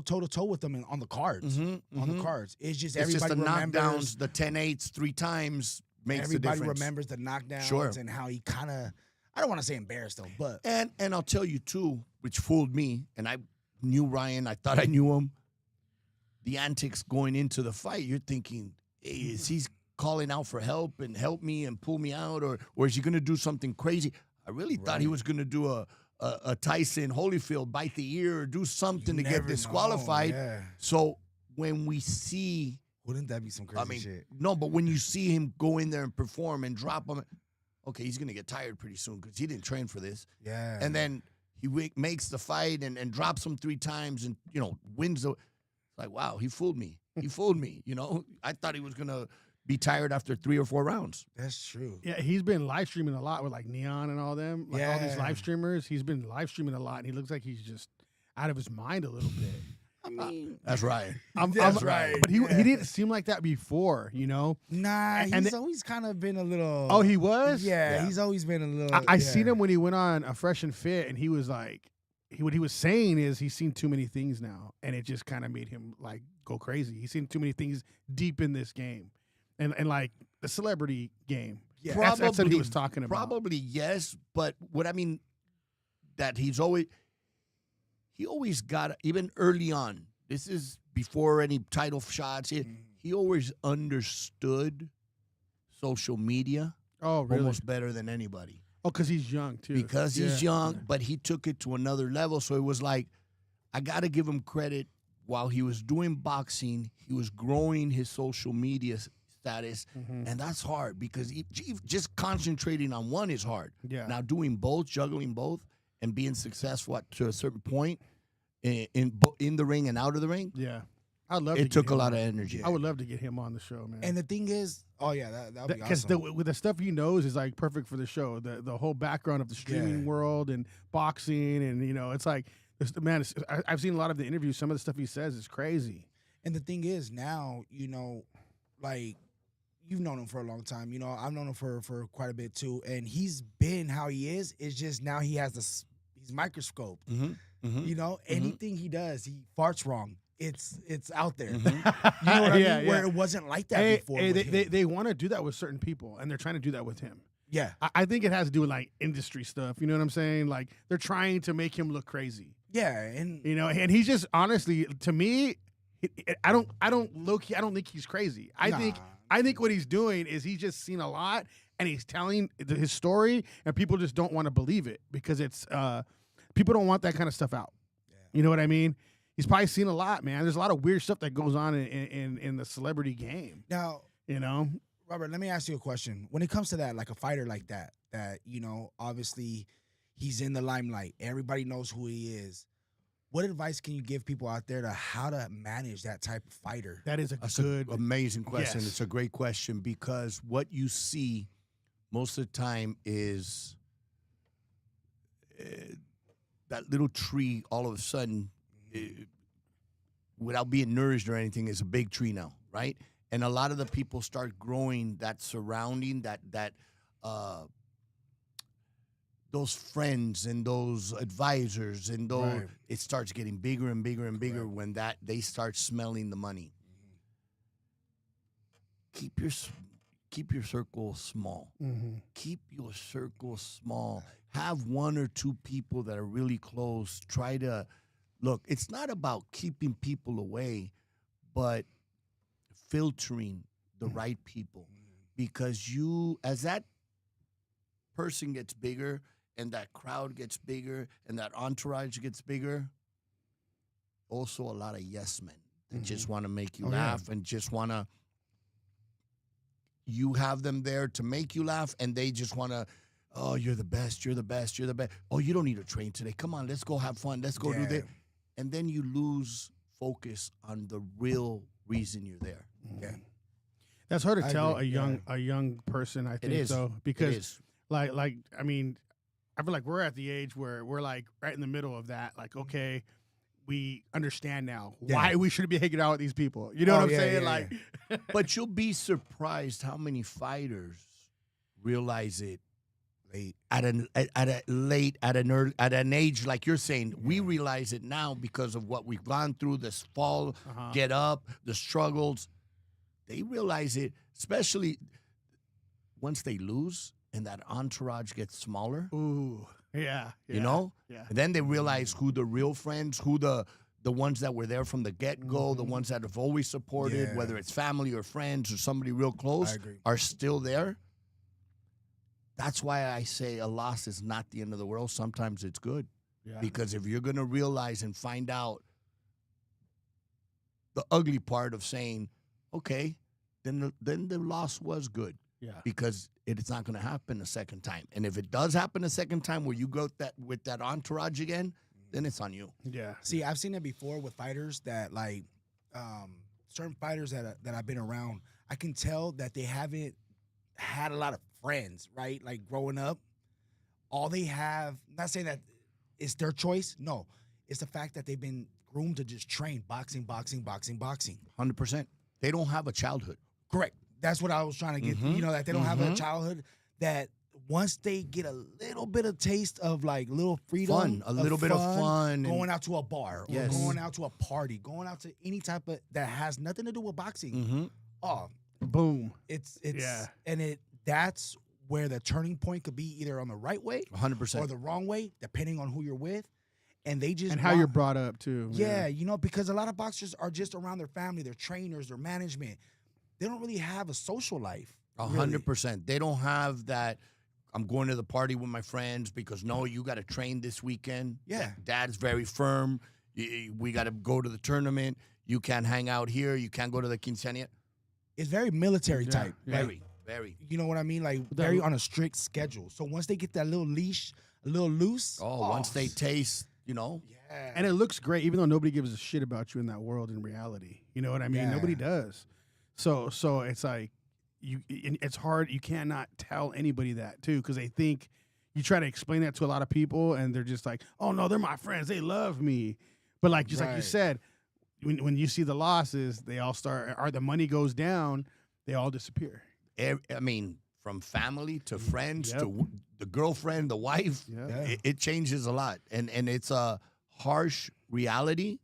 toe-to-toe with them on the cards. On the cards. It's just everybody the remembers. knockdowns, the 10-8s 3 times makes the difference. Everybody remembers the knockdowns Sure. and how he kind of, I don't want to say embarrassed them, but. And I'll tell you, too, which fooled me, and I knew Ryan. I thought I knew him. The antics going into the fight, you're thinking, hey, is he calling out for help and help me and pull me out, or is he going to do something crazy? I really thought he was going to do a Tyson Holyfield, bite the ear, or do something to get disqualified. Yeah. So when we see, wouldn't that be some crazy shit? No, but when you see him go in there and perform and drop him, okay, he's going to get tired pretty soon because he didn't train for this. Yeah. And then he makes the fight and drops him 3 times and, wins the. Like, wow, he fooled me. He fooled me. I thought he was going to be tired after 3 or 4 rounds. That's true. Yeah, he's been live streaming a lot with like Neon and all them. Like all these live streamers. He's been live streaming a lot, and he looks like he's just out of his mind a little bit. I mean, that's right. That's right. But he didn't seem like that before, Nah, he's always kind of been a little. Oh, he was? Yeah, he's always been a little. I seen him when he went on a Fresh and Fit, and he was like, what he was saying is he's seen too many things now, and it just kind of made him like go crazy. He's seen too many things deep in this game, and like the celebrity game. Yeah, that's what he was talking about. Probably yes, but what I mean that he always got, even early on. This is before any title shots. He always understood social media. Oh, really? Almost better than anybody. Oh, because he's young, too. Because he's young, but he took it to another level. So it was like, I got to give him credit. While he was doing boxing, he was growing his social media status. And that's hard because just concentrating on one is hard. Yeah. Now doing both, juggling both, and being successful to a certain point in the ring and out of the ring. Yeah. I'd love it to took a lot of energy. I would love to get him on the show, man. And the thing is, that would be awesome. Because with the stuff he knows is like perfect for the show. The whole background of the streaming world and boxing, and it's like, man, I've seen a lot of the interviews. Some of the stuff he says is crazy. And the thing is, now like you've known him for a long time. I've known him for quite a bit too, and he's been how he is. It's just now he has he's microscope. Anything he does, he farts wrong. It's out there. You know what I mean? Where it wasn't like that before. They want to do that with certain people, and they're trying to do that with him. Yeah. I think it has to do with like industry stuff. You know what I'm saying? Like they're trying to make him look crazy. Yeah, and and he's just, honestly, to me, I don't think he's crazy. I think what he's doing is he's just seen a lot, and he's telling his story, and people just don't want to believe it because it's people don't want that kind of stuff out. Yeah. You know what I mean? He's probably seen a lot, man. There's a lot of weird stuff that goes on in the celebrity game. Now, You know, Robert, let me ask you a question. When it comes to that, like a fighter like that, obviously he's in the limelight. Everybody knows who he is. What advice can you give people out there to how to manage that type of fighter? that is That's good. an amazing question. Yes. It's a great question because what you see most of the time is that little tree all of a sudden, without being nourished or anything, is a big tree now, right? And a lot of the people start growing that surrounding, that those friends and those advisors and those, Right. it starts getting bigger and bigger and bigger Correct. when that they start smelling the money. Keep your circle small. Mm-hmm. Keep your circle small. Have one or two people that are really close. Try to look. It's not about keeping people away, but filtering the right people, because as that person gets bigger and that crowd gets bigger and that entourage gets bigger, also a lot of yes men that just want to make you laugh and just want to, you have them there to make you laugh and they just want to, oh, you're the best, you're the best, you're the best. Oh, you don't need to train today. Come on, let's go have fun. Let's go do this. And then you lose focus on the real reason you're there. Yeah. That's hard to I tell agree, a young person. I think is. so It because is. like I mean, I feel like we're at the age where we're like right in the middle of that. Like, okay, we understand now why we should be hanging out with these people. You know what I'm saying? Like, But you'll be surprised how many fighters realize it late at an age like you're saying. We realize it now because of what we've gone through, this fall, get up, the struggles. They realize it, especially once they lose and that entourage gets smaller. ooh, yeah, You know? yeah. And then they realize who the real friends, who the ones that were there from the get-go, the ones that have always supported, Yeah. whether it's family or friends or somebody real close, I agree. are still there. That's why I say a loss is not the end of the world. Sometimes it's good. Yeah. Because if you're going to realize and find out the ugly part of saying, okay, then the loss was good. Yeah. Because it's not going to happen a second time. And if it does happen a second time where you go with that entourage again, then it's on you. Yeah. See, I've seen it before with fighters that like certain fighters that I've been around. I can tell that they haven't had a lot of friends, right? Like growing up, all they have. Not saying that it's their choice. No, it's the fact that they've been groomed to just train boxing. 100%. They don't have a childhood. Correct. That's what I was trying to get. You know, that they don't have a childhood. That once they get a little bit of taste of like little freedom, A little bit of fun. going out to a bar, or Yes. going out to a party, going out to any type of that has nothing to do with boxing. Oh, Boom. it's Yeah. and that's where the turning point could be, either on the right way 100%. or the wrong way, depending on who you're with. And they just And how you're brought up too. yeah, you know, because a lot of boxers are just around their family, their trainers, their management. They don't really have a social life. 100%. They don't have that. I'm going to the party with my friends because no, you got to train this weekend. Yeah. Dad's very firm. We got to go to the tournament. You can't hang out here. You can't go to the quinceañera. It's very military Yeah, type. yeah. Like, Very. you know what I mean? Like very on a strict schedule. So once they get that little leash a little loose. Once they taste, Yeah. And it looks great, even though nobody gives a shit about you in that world in reality. You know what I mean? Yeah. Nobody does. So it's like it's hard. You cannot tell anybody that too, because they think you try to explain that to a lot of people, and they're just like, "Oh no, they're my friends. They love me." But like just like you Right. said, when you see the losses, they all start. Or the money goes down, they all disappear. I mean, from family to friends Yep. to the girlfriend, the wife, Yeah. it changes a lot. And it's a harsh reality.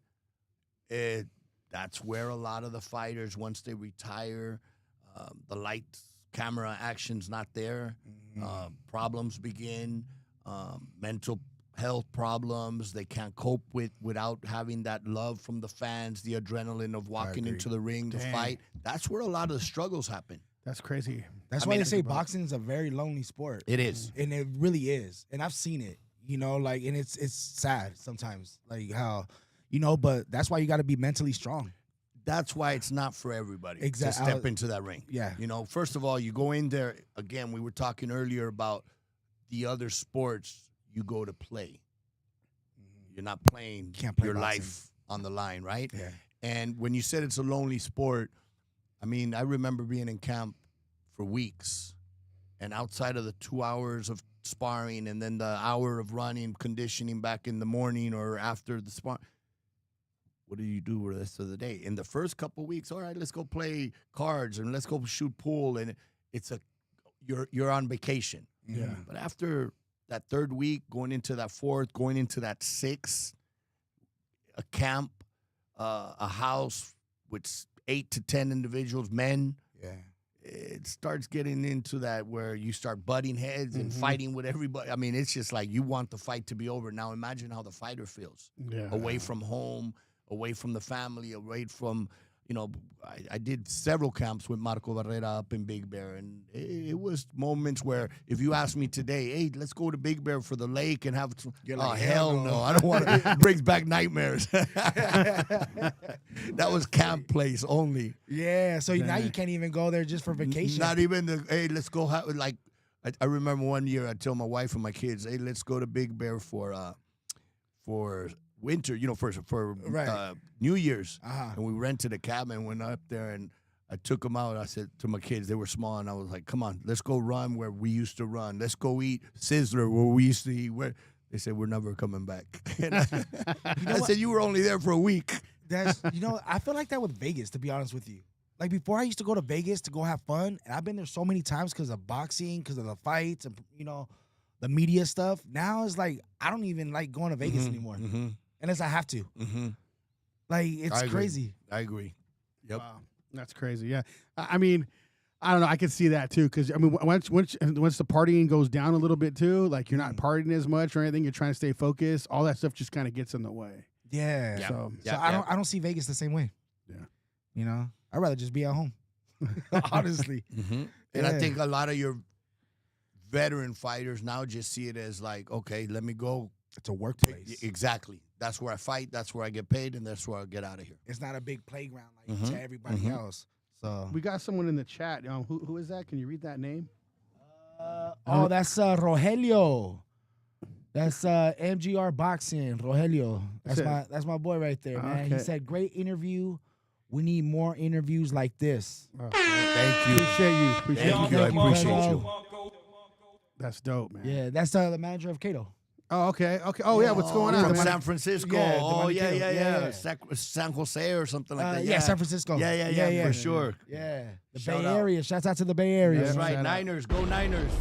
That's where a lot of the fighters, once they retire, the lights, camera action's not there. Problems begin, mental health problems. They can't cope without having that love from the fans, the adrenaline of walking agree. into the ring to Dang. fight. That's where a lot of the struggles happen. That's crazy. That's I why mean, they say about it. boxing is a very lonely sport. It is. And it really is. And I've seen it. You know, like, and it's sad sometimes, like how, you know, but that's why you got to be mentally strong. That's why it's not for everybody Exact- to step into that ring. Yeah. You know, first of all, you go in there, again, we were talking earlier about the other sports you go to play. You're not playing Can't play your boxing. life on the line, right? Yeah. And when you said it's a lonely sport, I mean, I remember being in camp for weeks, and outside of the 2 hours of sparring and then the hour of running, conditioning back in the morning or after the spar, what do you do the rest of the day? In the first couple of weeks, all right, let's go play cards and let's go shoot pool, and you're on vacation. Yeah. But after that third week, going into that fourth, going into that sixth, a camp, a house with 8 to 10 individuals, men, Yeah. it starts getting into that where you start butting heads and fighting with everybody. I mean, it's just like you want the fight to be over. Now imagine how the fighter feels. Yeah. Away from home, away from the family, away from, you know, I did several camps with Marco Barrera up in Big Bear, and it was moments where if you ask me today, hey, let's go to Big Bear for the lake and have some, You're oh, like, hell hell no. no. I don't want to, brings back nightmares. That was camp place only. Yeah. So now you can't even go there just for vacation. Not even the, hey, let's go have, like, I remember one year I told my wife and my kids, hey, let's go to Big Bear for winter, you know, for Right. New Year's. Uh-huh. And we rented a cabin, went up there, and I took them out. I said to my kids, they were small, and I was like, come on, let's go run where we used to run. Let's go eat Sizzler where we used to eat. They said, we're never coming back. And I said, you were only there for a week. That's, you know, I feel like that with Vegas, to be honest with you. Like before, I used to go to Vegas to go have fun, and I've been there so many times because of boxing, because of the fights, and you know, the media stuff. Now it's like I don't even like going to Vegas anymore, unless I have to. Like it's I agree. crazy. I agree. Yep. Wow, that's crazy. Yeah, I mean, I don't know. I can see that too, because I mean, once the partying goes down a little bit too, like you're not partying as much or anything. You're trying to stay focused. All that stuff just kind of gets in the way. Yeah. Yeah. So So I don't see Vegas the same way. Yeah. You know, I'd rather just be at home. Honestly. And I Yeah. think a lot of your veteran fighters now just see it as like, okay, let me go. It's a workplace. Exactly. That's where I fight. That's where I get paid, and that's where I get out of here. It's not a big playground like to everybody else. So we got someone in the chat. Who is that? Can you read that name? that's Rogelio. That's MGR Boxing, Rogelio. That's my boy right there, man. He Okay. said, "Great interview. We need more interviews like this." Oh, Thank you. appreciate you. Appreciate Thank you. you. I you, appreciate brother. you. That's dope, man. Yeah, that's the manager of Cato. Oh, okay. Okay. Oh, yeah. What's going on? From man? San Francisco. Yeah, the oh, one yeah, in yeah, Cato. yeah. Yeah. San Jose or something like that. Yeah, San Francisco. Yeah, for sure. Yeah, the Shout Bay out. Area. Shouts out to the Bay Area. That's Yeah, right. shout out. Niners. Go Niners.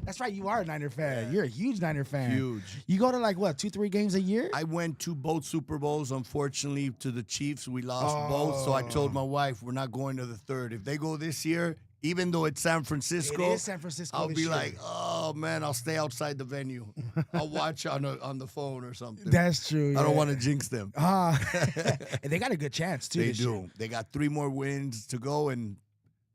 That's right. You are a Niner fan. You're a huge Niner fan. Huge. You go to like what, 2-3 games a year? I went to both Super Bowls. Unfortunately, to the Chiefs, we lost both. So I told my wife, we're not going to the third. If they go this year, even though it's San Francisco, It is San Francisco. I'll this be year. like, oh man, I'll stay outside the venue. I'll watch on the phone or something. That's true. I don't yeah. want to jinx them. And they got a good chance too. They this do. year. They got 3 more wins to go, and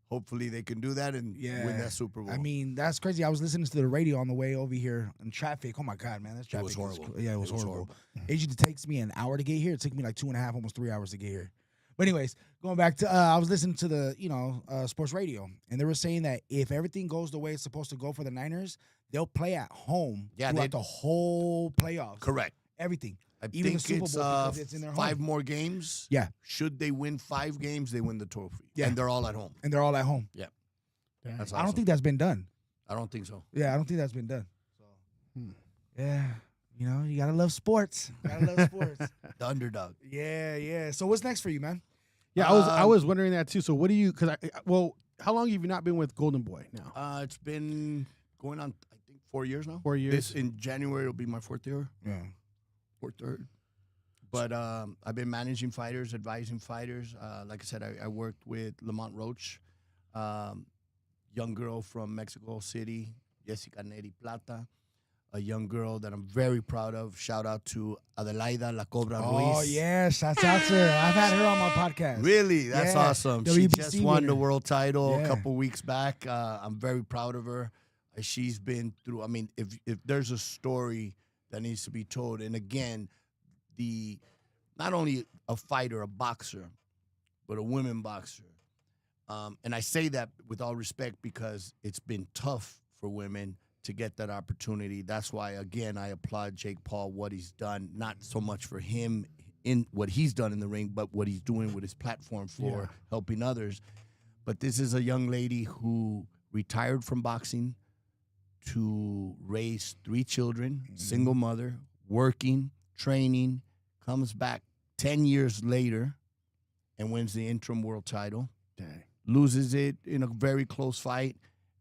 hopefully they can do that and win that Super Bowl. I mean, that's crazy. I was listening to the radio on the way over here in traffic. Oh my God, man, that's it traffic. was is horrible. yeah, it was horrible. It usually takes me an hour to get here. It took me like 2.5, almost 3 hours to get here. But anyways, going back to, I was listening to the sports radio, and they were saying that if everything goes the way it's supposed to go for the Niners, they'll play at home throughout the whole playoffs. Correct. Everything. I Even the think Super it's Bowl because it's in their 5 home. more games. Yeah. Should they win 5 games, they win the trophy. Yeah. And they're all at home. And they're all at home. Yeah. Dang. That's I awesome. don't think that's been done. I don't think so. Yeah, I don't think that's been done. So, yeah, you know, you gotta love sports. You gotta love sports. The underdog. Yeah. So what's next for you, man? Yeah, I was wondering that too. So what do you? Because how long have you not been with Golden Boy now? It's been going on, I think, 4 years now. 4 years. This in January will be my 4th year Yeah. or 3rd. But I've been managing fighters, advising fighters. Like I said, I worked with Lamont Roach, young girl from Mexico City, Jessica Neri Plata, a young girl that I'm very proud of. Shout out to Adelaida La Cobra Ruiz. Oh yeah, shouts out to her. I've had her on my podcast. Really? That's Yeah, awesome. She WBC just won the winner. world title a Yeah. couple weeks back. I'm very proud of her. She's been through. I mean, if there's a story that needs to be told, and again, not only a fighter, a boxer, but a women boxer. And I say that with all respect because it's been tough for women to get that opportunity. That's why, again, I applaud Jake Paul, what he's done, not so much for him in what he's done in the ring, but what he's doing with his platform for helping others. But this is a young lady who retired from boxing to raise 3 children, single mother, working, training, comes back 10 years later and wins the interim world title. Dang. Loses it in a very close fight,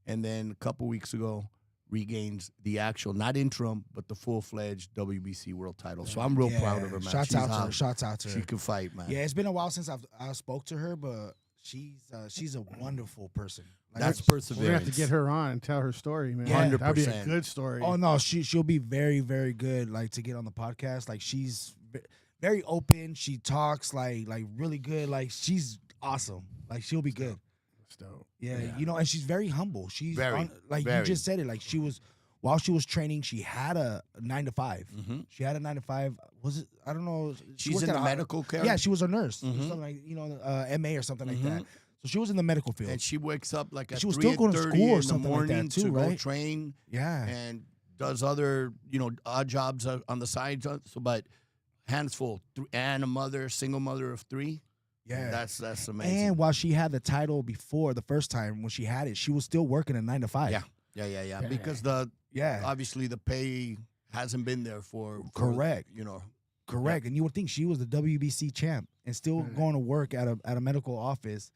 and then a couple weeks ago regains the actual, not interim, but the full-fledged WBC world title. So I'm real proud of her, man. Shots out to her. Shots out to her. She can fight, man. Yeah, it's been a while since I spoke to her, but she's a wonderful person. Like, That's We're perseverance. gonna have to get her on and tell her story, man. Yeah. That'd be a 100%. good story. Oh no, she'll be very, very good. Like to get on the podcast. Like she's very open. She talks like really good. Like she's awesome. Like she'll be good. That's dope. Yeah, you know, and she's very humble. She's Very, like very. you just said it. Like she was while she was training, she had a 9 to 5. Mhm. She had a 9 to 5. Was it? I don't know. She She's worked in at the a- medical care. Yeah, she was a nurse. Mhm. Something like MA or something like Mhm. that. So she was in the medical field. And she wakes up like at She was still going to 3:30 school or in the something like that morning too, to go right? train yeah. and does other, odd jobs on the side. So, but hands full. And a mother, single mother of 3. Yeah. That's amazing. And while she had the title before the first time when she had it, she was still working a 9 to 5. Yeah. Yeah. Dang. Because Yeah. obviously the pay hasn't been there for Correct. Yeah. Correct. And you would think she was the WBC champ and still going to work at a medical office.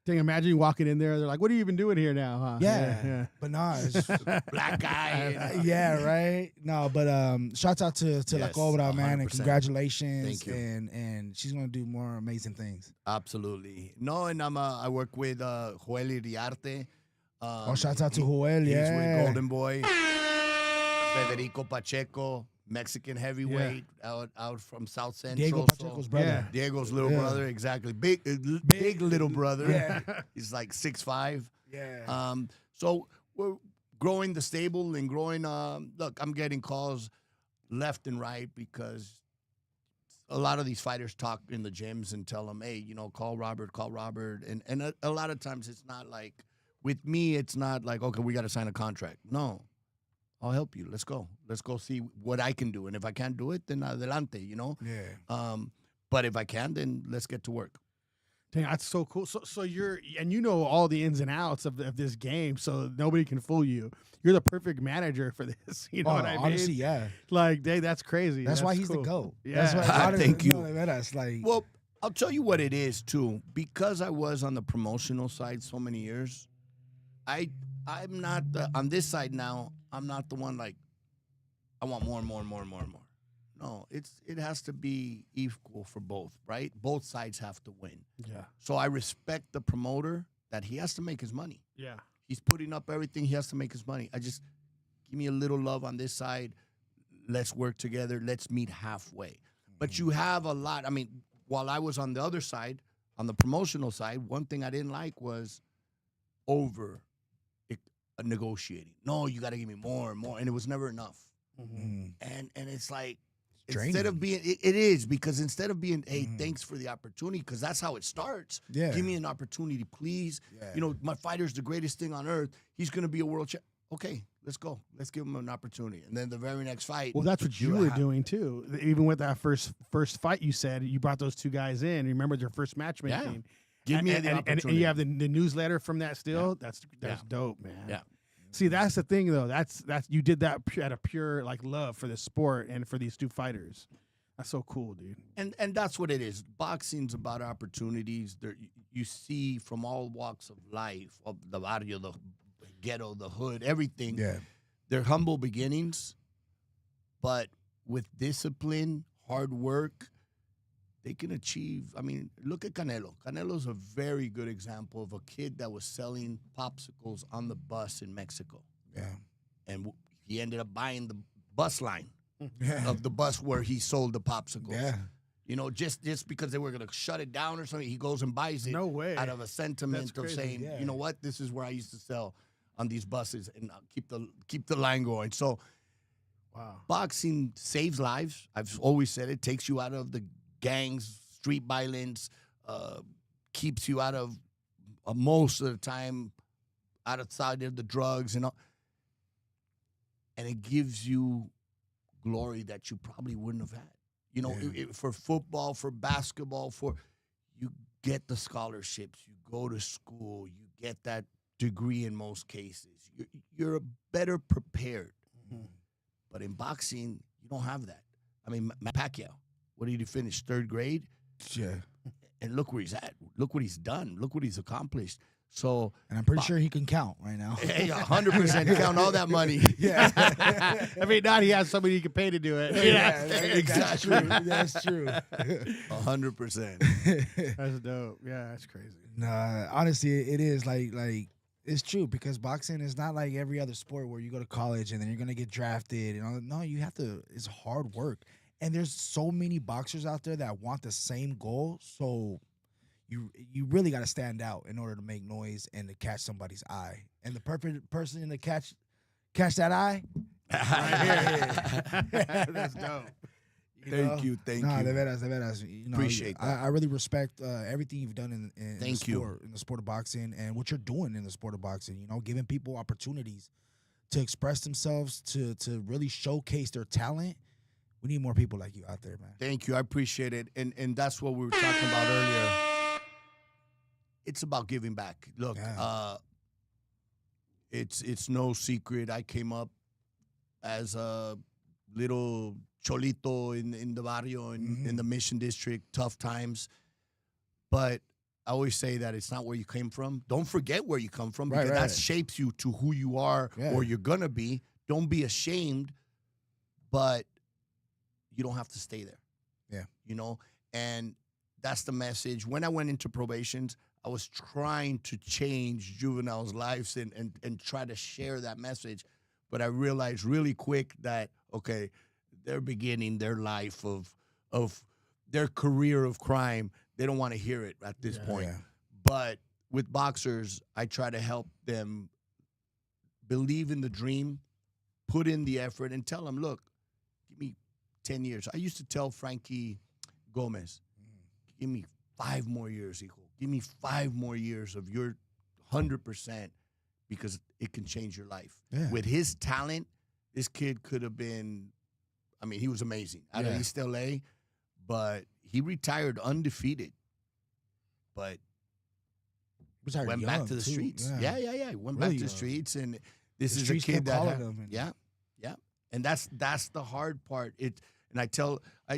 Dang, imagine you walking in there. They're like, "What are you even doing here now?" Huh? Yeah. But nah, it's black guy. yeah, right. No, but shouts out to La Yes, Cobra, man, and 100%. congratulations. Thank you. And she's gonna do more amazing things. Absolutely. No, and I work with Joel Iriarte. Shouts out to Joel, He's yeah. with Golden Boy. Federico Pacheco, Mexican heavyweight out from South Central. Diego Pacheco's brother. Yeah. Diego's little Yeah. brother, exactly. Big little brother. Yeah. He's like 6'5". Yeah. So we're growing the stable and growing. Look, I'm getting calls left and right because a lot of these fighters talk in the gyms and tell them, hey, call Robert. And a lot of times it's not like, with me, it's not like, okay, we got to sign a contract. No. I'll help you. Let's go. Let's go see what I can do. And if I can't do it, then adelante, Yeah. But if I can, then let's get to work. Dang, that's so cool. So you're all the ins and outs of this game, so nobody can fool you. You're the perfect manager for this. You know what I mean? Honestly, yeah. Like, dang, that's crazy. That's why he's cool. the GOAT. Yeah. That's why Thank you. That's like Well, I'll tell you what it is, too. Because I was on the promotional side so many years, I'm not on this side now. I'm not the one like, I want more and more and more and more and more. No, it has to be equal for both, right? Both sides have to win. Yeah. So I respect the promoter that he has to make his money. Yeah. He's putting up everything. He has to make his money. I just give me a little love on this side. Let's work together. Let's meet halfway. But you have a lot. I mean, while I was on the other side, on the promotional side, one thing I didn't like was over negotiating. No, you got to give me more and more. And it was never enough. mm, And it's like, draining. instead of being, it is, because instead of being, hey, thanks for the opportunity, because that's how it starts. Yeah. Give me an opportunity, please. Yeah. My fighter's the greatest thing on earth. He's going to be a world champ. Okay, let's go. Let's give him an opportunity. And then the very next fight. Well, that's what you were doing too. Even with that first fight, you said you brought those 2 guys in. Remember their first matchmaking. Give me and, the and opportunity. you have the newsletter from that still. Yeah. That's dope, man. Yeah. See, that's the thing though. That's you did that out of pure like love for the sport and for these 2 fighters. That's so cool, dude. And that's what it is. Boxing's about opportunities. You see from all walks of life, of the barrio, the ghetto, the hood, everything. Yeah. They're humble beginnings, but with discipline, hard work, they can achieve. I mean, look at Canelo. Canelo's a very good example of a kid that was selling popsicles on the bus in Mexico. Yeah. And he ended up buying the bus line Yeah. of the bus where he sold the popsicles. Yeah. Just because they were going to shut it down or something, he goes and buys it No way. out of a sentiment That's of crazy. saying, Yeah. you know what, this is where I used to sell on these buses and keep the line going. So Wow. boxing saves lives. I've always said it takes you out of the gangs, street violence, keeps you out of most of the time outside of the drugs and all. And it gives you glory that you probably wouldn't have had. You know, for football, for basketball, you get the scholarships, you go to school, you get that degree in most cases. You're better prepared. Mm-hmm. But in boxing, you don't have that. I mean, Matt Pacquiao, what did he finish? 3rd grade? Yeah. And look where he's at. Look what he's done. Look what he's accomplished. So, and I'm pretty sure he can count right now. Hey, 100% count all that money. Yeah. I mean, not he has somebody he can pay to do it. Exactly. That's true. 100%. That's dope. Yeah, that's crazy. Nah, honestly, it is like it's true because boxing is not like every other sport where you go to college and then you're gonna get drafted. You know, no, you have to. It's hard work, and there's so many boxers out there that want the same goal. So you really got to stand out in order to make noise and to catch somebody's eye. And the perfect person to catch that eye, right here. That's dope. Thank you. De veras. You know, Appreciate that. I really respect everything you've done in Thank in the sport of boxing and what you're doing in the sport of boxing. You know, giving people opportunities to express themselves, to really showcase their talent. We need more people like you out there, man. Thank you. I appreciate it. And that's what we were talking about earlier. It's about giving back. Look, it's no secret. I came up as a little cholito in the barrio, in the Mission District, tough times. But I always say that it's not where you came from. Don't forget where you come from because that shapes you to who you are or you're going to be. Don't be ashamed, but you don't have to stay there. Yeah. You know, and that's the message. When I went into probations, I was trying to change juveniles' lives and try to share that message. But I realized really quick that, okay, they're beginning their life of their career of crime. They don't want to hear it at this point. Yeah. But with boxers, I try to help them believe in the dream, put in the effort, and tell them, look, give me 10 years. I used to tell Frankie Gomez, give me 5 more years, hijo. Give me 5 more years of your 100% because it can change your life. Yeah. With his talent, this kid could have been, I mean, he was amazing. Out of East LA, but he retired undefeated. But went back to the streets. Yeah. Went back to the streets, and this is a kid that and that's the hard part. And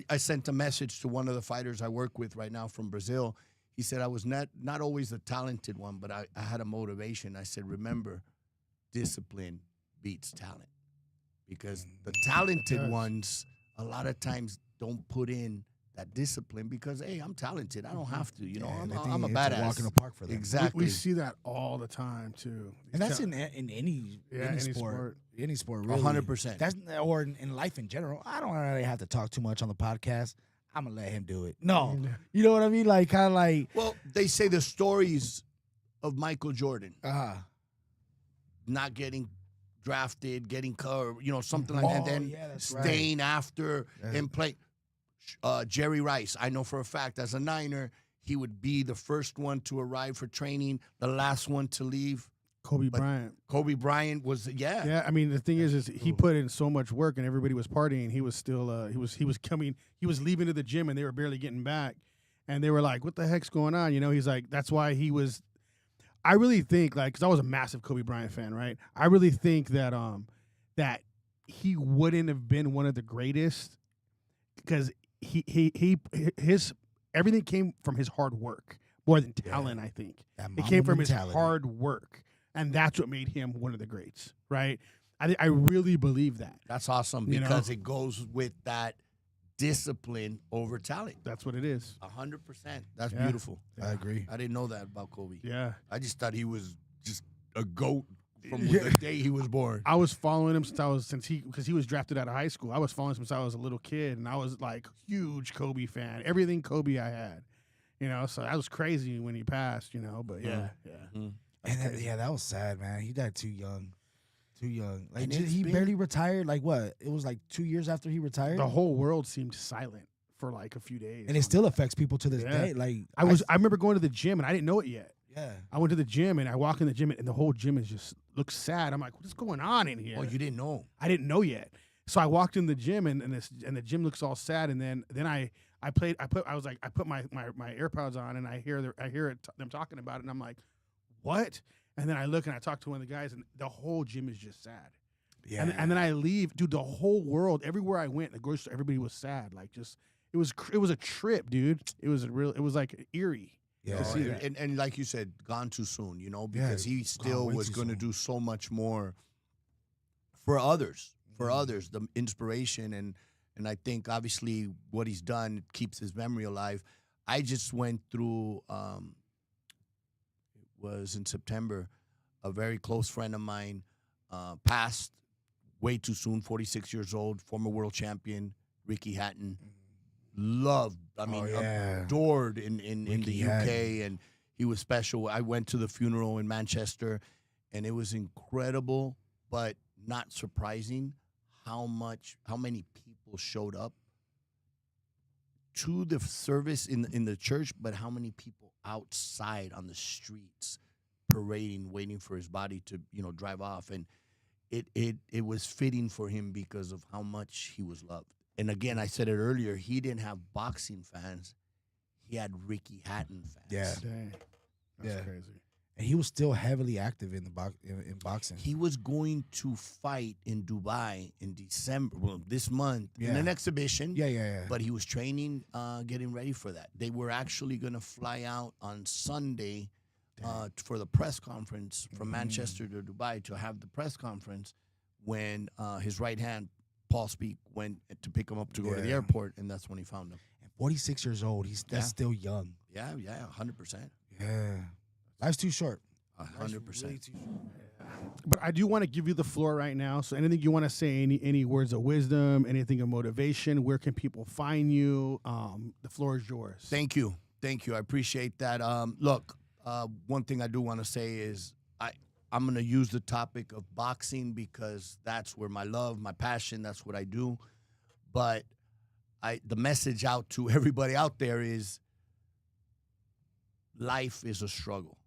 I sent a message to one of the fighters I work with right now from Brazil. He said, I was not always the talented one, but I had a motivation. I said, remember, discipline beats talent. Because the talented ones, a lot of times, don't put in that discipline because, hey, I'm talented. I don't have to. You know, I'm a badass. Walk in the park for them. Exactly. We see that all the time, too. And that's in any sport. Any sport, really. 100%. That's or in life in general. I don't really have to talk too much on the podcast. I'm gonna let him do it. No, you know what I mean? Like kind of like. Well, they say the stories of Michael Jordan not getting drafted, getting covered, you know, something like that, and then staying after and play. Jerry Rice, I know for a fact, as a Niner, he would be the first one to arrive for training, the last one to leave. Kobe Bryant. Kobe Bryant was Yeah, I mean the thing is he put in so much work and everybody was partying. He was still he was leaving to the gym and they were barely getting back, and they were like, "What the heck's going on?" You know, he's like, that's why he was. I really think because I was a massive Kobe Bryant fan, right? I really think that that he wouldn't have been one of the greatest because his everything came from his hard work more than talent. I think it came from his hard work. And that's what made him one of the greats, right? I really believe that. That's awesome because it goes with that discipline over talent. That's what it is. 100%. That's beautiful. I agree. I didn't know that about Kobe. Yeah. I just thought he was just a GOAT from the day he was born. I was following him because he was drafted out of high school. I was following him since I was a little kid, and I was like huge Kobe fan. Everything Kobe I had, you know. So that was crazy when he passed, you know. But yeah. Mm-hmm. And that was sad, man. He died too young. Too young. Like And he barely retired. Like what? It was like 2 years after he retired. The whole world seemed silent for like a few days. And it still affects people to this day. Like I remember going to the gym and I didn't know it yet. Yeah. I went to the gym and I walk in the gym and the whole gym is just looks sad. I'm like, what's going on in here? Oh, you didn't know? I didn't know yet. So I walked in the gym and the gym looks all sad. And then I put my AirPods on and I hear them talking about it and I'm like, what? And then I look and I talk to one of the guys and the whole gym is just sad. Yeah. And then I leave, dude. The whole world, everywhere I went, the grocery store, everybody was sad. Like just it was a trip, dude. It was like eerie. Yeah. To see that. And like you said, gone too soon, because he still was going to do so much more for others, the inspiration. And I think, obviously, what he's done keeps his memory alive. I just went through, it was in September, a very close friend of mine passed way too soon, 46 years old, former world champion, Ricky Hatton. Loved, adored in the UK, and he was special. I went to the funeral in Manchester, and it was incredible, but not surprising how many people showed up to the service in the church, but how many people outside on the streets parading, waiting for his body to drive off, and it was fitting for him because of how much he was loved. And again, I said it earlier, he didn't have boxing fans. He had Ricky Hatton fans. Yeah. Dang. That's crazy. And he was still heavily active in boxing. He was going to fight in Dubai in December, this month, in an exhibition. Yeah. But he was training, getting ready for that. They were actually going to fly out on Sunday for the press conference from Manchester to Dubai to have the press conference when his right hand, Paul Speak, went to pick him up to go to the airport, and that's when he found him. And 46 years old. That's still young. Yeah, 100%. Yeah. Life's too short. 100%. Really too short. But I do want to give you the floor right now. So anything you want to say, any words of wisdom, anything of motivation, where can people find you? The floor is yours. Thank you. I appreciate that. Look, one thing I do want to say is I'm going to use the topic of boxing because that's where my love, my passion, that's what I do. But the message out to everybody out there is life is a struggle.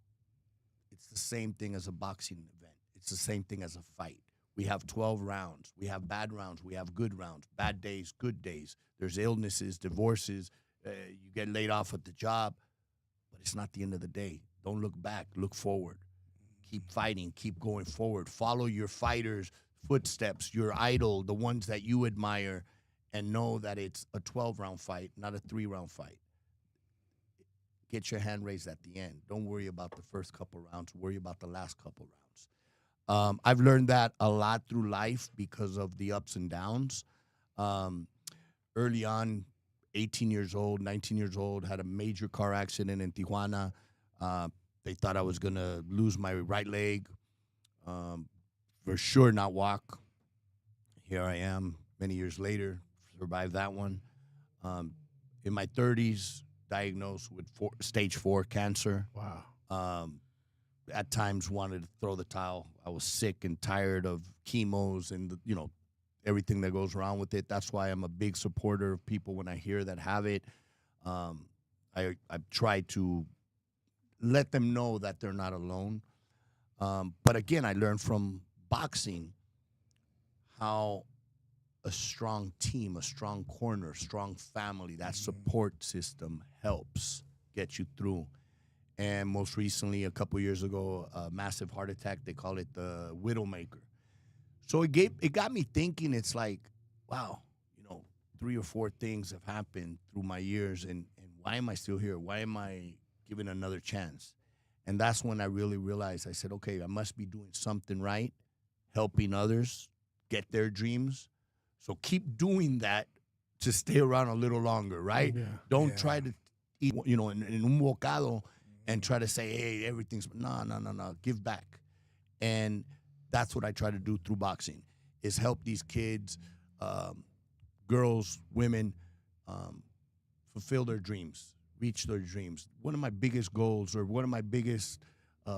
It's the same thing as a boxing event. It's the same thing as a fight. We have 12 rounds. We have bad rounds. We have good rounds, bad days, good days. There's illnesses, divorces. You get laid off at the job. But it's not the end of the day. Don't look back. Look forward. Keep fighting. Keep going forward. Follow your fighters' footsteps, your idol, the ones that you admire, and know that it's a 12-round fight, not a 3-round fight. Get your hand raised at the end. Don't worry about the first couple rounds. Worry about the last couple rounds. I've learned that a lot through life because of the ups and downs. Early on, 18 years old, 19 years old, had a major car accident in Tijuana. They thought I was going to lose my right leg, for sure not walk. Here I am many years later, survived that one. In my 30s, diagnosed with stage 4 cancer. Wow. At times wanted to throw the towel. I was sick and tired of chemos and, everything that goes around with it. That's why I'm a big supporter of people when I hear that have it. I try to let them know that they're not alone. But again, I learned from boxing how a strong team, a strong corner, strong family, that support system helps get you through. And most recently, a couple years ago, a massive heart attack. They call it the Widowmaker. So it got me thinking. It's like, wow, 3 or 4 things have happened through my years, and why am I still here? Why am I given another chance? And that's when I really realized, I said, okay, I must be doing something right, helping others get their dreams. So keep doing that to stay around a little longer, right? Yeah. Don't try to eat, in un bocado and try to say, hey, everything's, no, give back. And that's what I try to do through boxing, is help these kids, girls, women, fulfill their dreams, reach their dreams. One of my biggest goals, or one of my biggest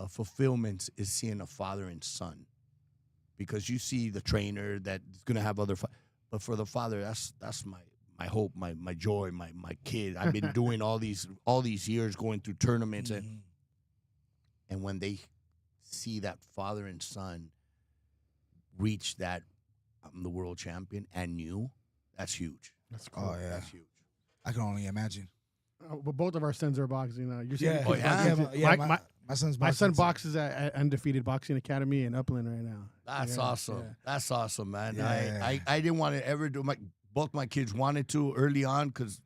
fulfillments is seeing a father and son, because you see the trainer that's gonna have other, but for the father, that's my hope, my joy, my kid. I've been doing all these years, going through tournaments, and when they see that father and son reach that, I'm the world champion, and you, that's huge. That's cool. Oh, yeah. That's huge. I can only imagine. But both of our sons are boxing. You're Yeah, saying my son's my son boxing, too. boxes at Undefeated Boxing Academy in Upland right now. That's Yeah, awesome. yeah. That's awesome, man. Yeah. I didn't want to ever do both my kids wanted to early on, because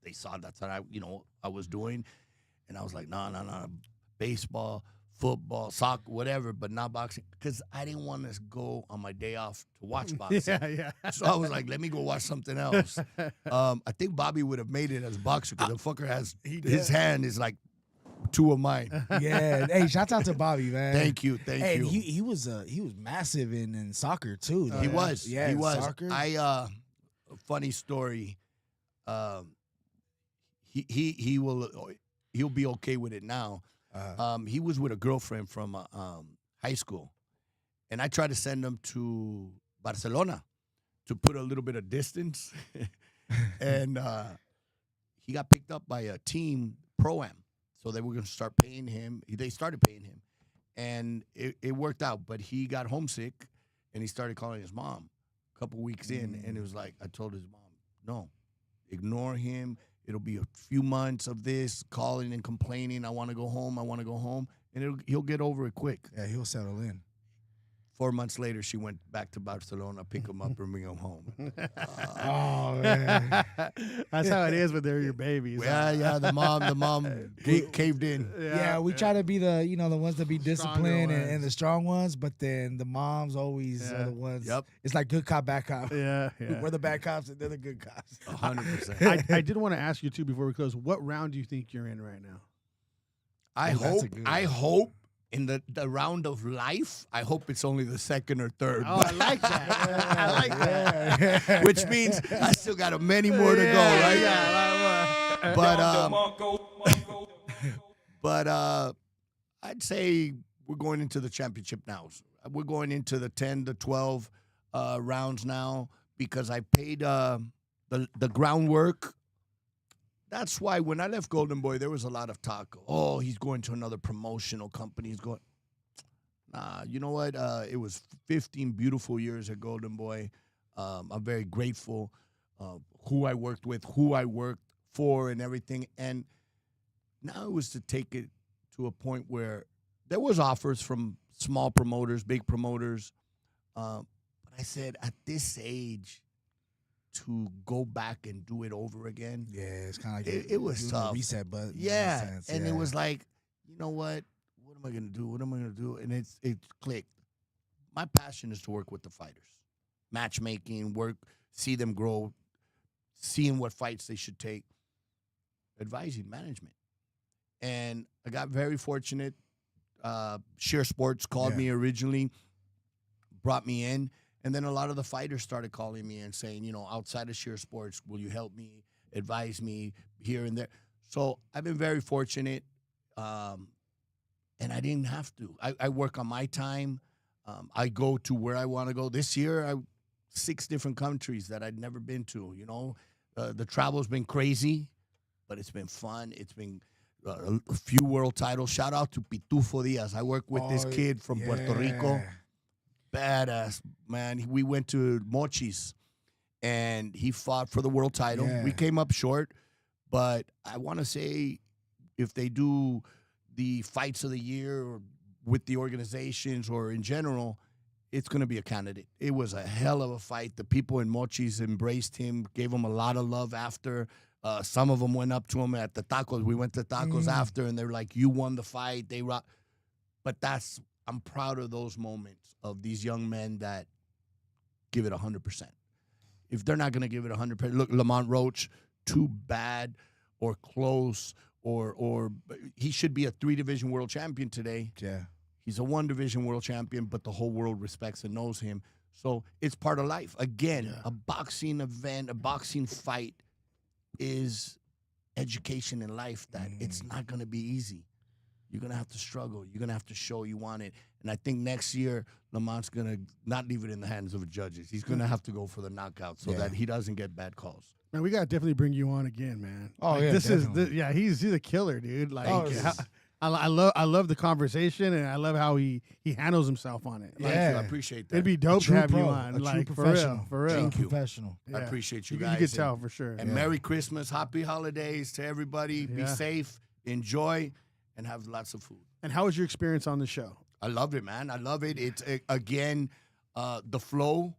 they saw that's what I was doing, and I was like, no, baseball, football, soccer, whatever, but not boxing, because I didn't want to go on my day off to watch boxing. Yeah. So I was like, let me go watch something else. I think Bobby would have made it as a boxer, because the fucker has his hand is like two of mine. Yeah. Hey, shout out to Bobby, man. Thank you. Hey, and he was massive in soccer too. He was. Yeah, He was. soccer. A funny story. He'll be okay with it now. He was with a girlfriend from high school, and I tried to send him to Barcelona to put a little bit of distance, and he got picked up by a team pro-am, so they were going to start paying him. They started paying him, and it worked out, but he got homesick, and he started calling his mom a couple weeks in, and it was like, I told his mom, no, ignore him. It'll be a few months of this, calling and complaining, I want to go home, and he'll get over it quick. Yeah, he'll settle in. 4 months later, she went back to Barcelona, pick him up, and bring him home. Oh man. That's how it is when they're your babies. Yeah, the mom caved in. Yeah, we try to be the ones that be disciplined ones. and the strong ones, but then the moms always are the ones. Yep. It's like good cop, bad cop. Yeah. We're the bad cops and they're the good cops. 100%. I did want to ask you too before we close. What round do you think you're in right now? I that's a good one. hope in the round of life, I hope it's only the second or third. Oh, I like that. I like that. Yeah. Which means I still got many more to go, right? Yeah. But I'd say we're going into the championship now. We're going into the 10 to 12 rounds now, because I paid the groundwork. That's why when I left Golden Boy, there was a lot of talk. Oh, he's going to another promotional company. He's going. Nah, you know what? It was 15 beautiful years at Golden Boy. I'm very grateful who I worked with, who I worked for, and everything. And now it was to take it to a point where there was offers from small promoters, big promoters. But I said, at this age, to go back and do it over again. Yeah, it's kind of like it was doing tough. a reset button. Yeah, and it was like, you know what? What am I gonna do? What am I gonna do? And it clicked. My passion is to work with the fighters, matchmaking, see them grow, seeing what fights they should take, advising management. And I got very fortunate. Share Sports called me originally, brought me in. And then a lot of the fighters started calling me and saying, outside of Share Sports, will you help me, advise me here and there? So I've been very fortunate, and I didn't have to. I work on my time. I go to where I want to go. This year, 6 different countries that I'd never been to. The travel's been crazy, but it's been fun. It's been a few world titles. Shout out to Pitufo Diaz. I work with this kid from Puerto Rico. Badass, man. We went to Mochis, and he fought for the world title. Yeah. We came up short, but I want to say if they do the fights of the year or with the organizations or in general, it's going to be a candidate. It was a hell of a fight. The people in Mochis embraced him, gave him a lot of love after. Some of them went up to him at the tacos. We went to tacos after, and they were like, you won the fight. They rock. But I'm proud of those moments of these young men that give it 100%. If they're not going to give it 100%, look, Lamont Roach, too bad or close, or he should be a 3-division world champion today. Yeah. He's a 1-division world champion, but the whole world respects and knows him. So it's part of life. Again, a boxing event, a boxing fight is education in life that it's not going to be easy. you're going to have to struggle. You're going to have to show you want it. And I think next year, Lamont's going to not leave it in the hands of the judges. He's going to have to go for the knockout so that he doesn't get bad calls. Man, we got to definitely bring you on again, man. Oh, like, yeah, definitely. He's a killer, dude. Like, I love the conversation, and I love how he handles himself on it. Like, Thank you. I appreciate that. It'd be dope to have pro, you on. a Like, true for real, professional. for real. Thank you. Professional. I appreciate you You guys. could tell for sure. And Merry Christmas, Happy Holidays to everybody. Be safe, enjoy, and have lots of food. And how was your experience on the show? I loved it, man. I love it. It's again the flow.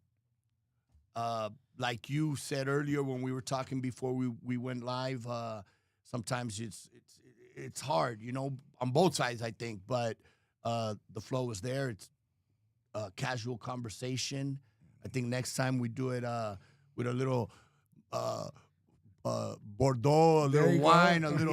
Like you said earlier when we were talking before we went live. Sometimes it's hard, you know, on both sides, I think. But the flow is there. It's casual conversation. I think next time we do it with a little Bordeaux, a little wine, a little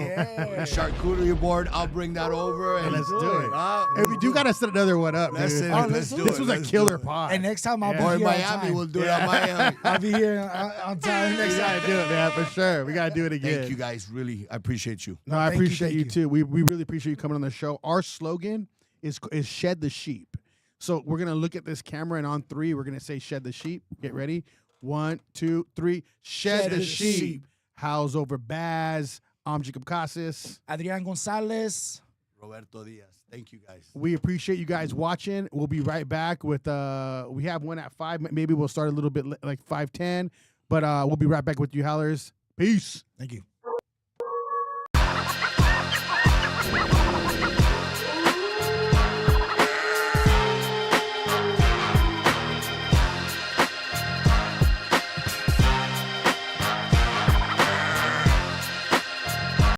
charcuterie board. I'll bring that over and Let's do it. Hey, Hey, we do got to set another one up, Let's dude. do it. Let's do This it. was a Let's killer do it. pod. And next time I'll be Or in here on Miami, time. we'll do it on Miami. I'll be here on time next We time. gotta do it, man, for sure. We gotta do it again. Thank you guys. Really, I appreciate you. No, I thank you, appreciate thank you you. too. We really appreciate you coming on the show. Our slogan is shed the sheep. So we're gonna look at this camera, and on 3, we're gonna say shed the sheep. Get ready. 1, 2, 3. Shed the sheep. Howls over Baaz. I'm Jacob Casas. Adrian Gonzalez. Roberto Diaz. Thank you guys. We appreciate you guys watching. We'll be right back with we have one at 5. Maybe we'll start a little bit like 5:10, but we'll be right back with you, Howlers. Peace. Thank you.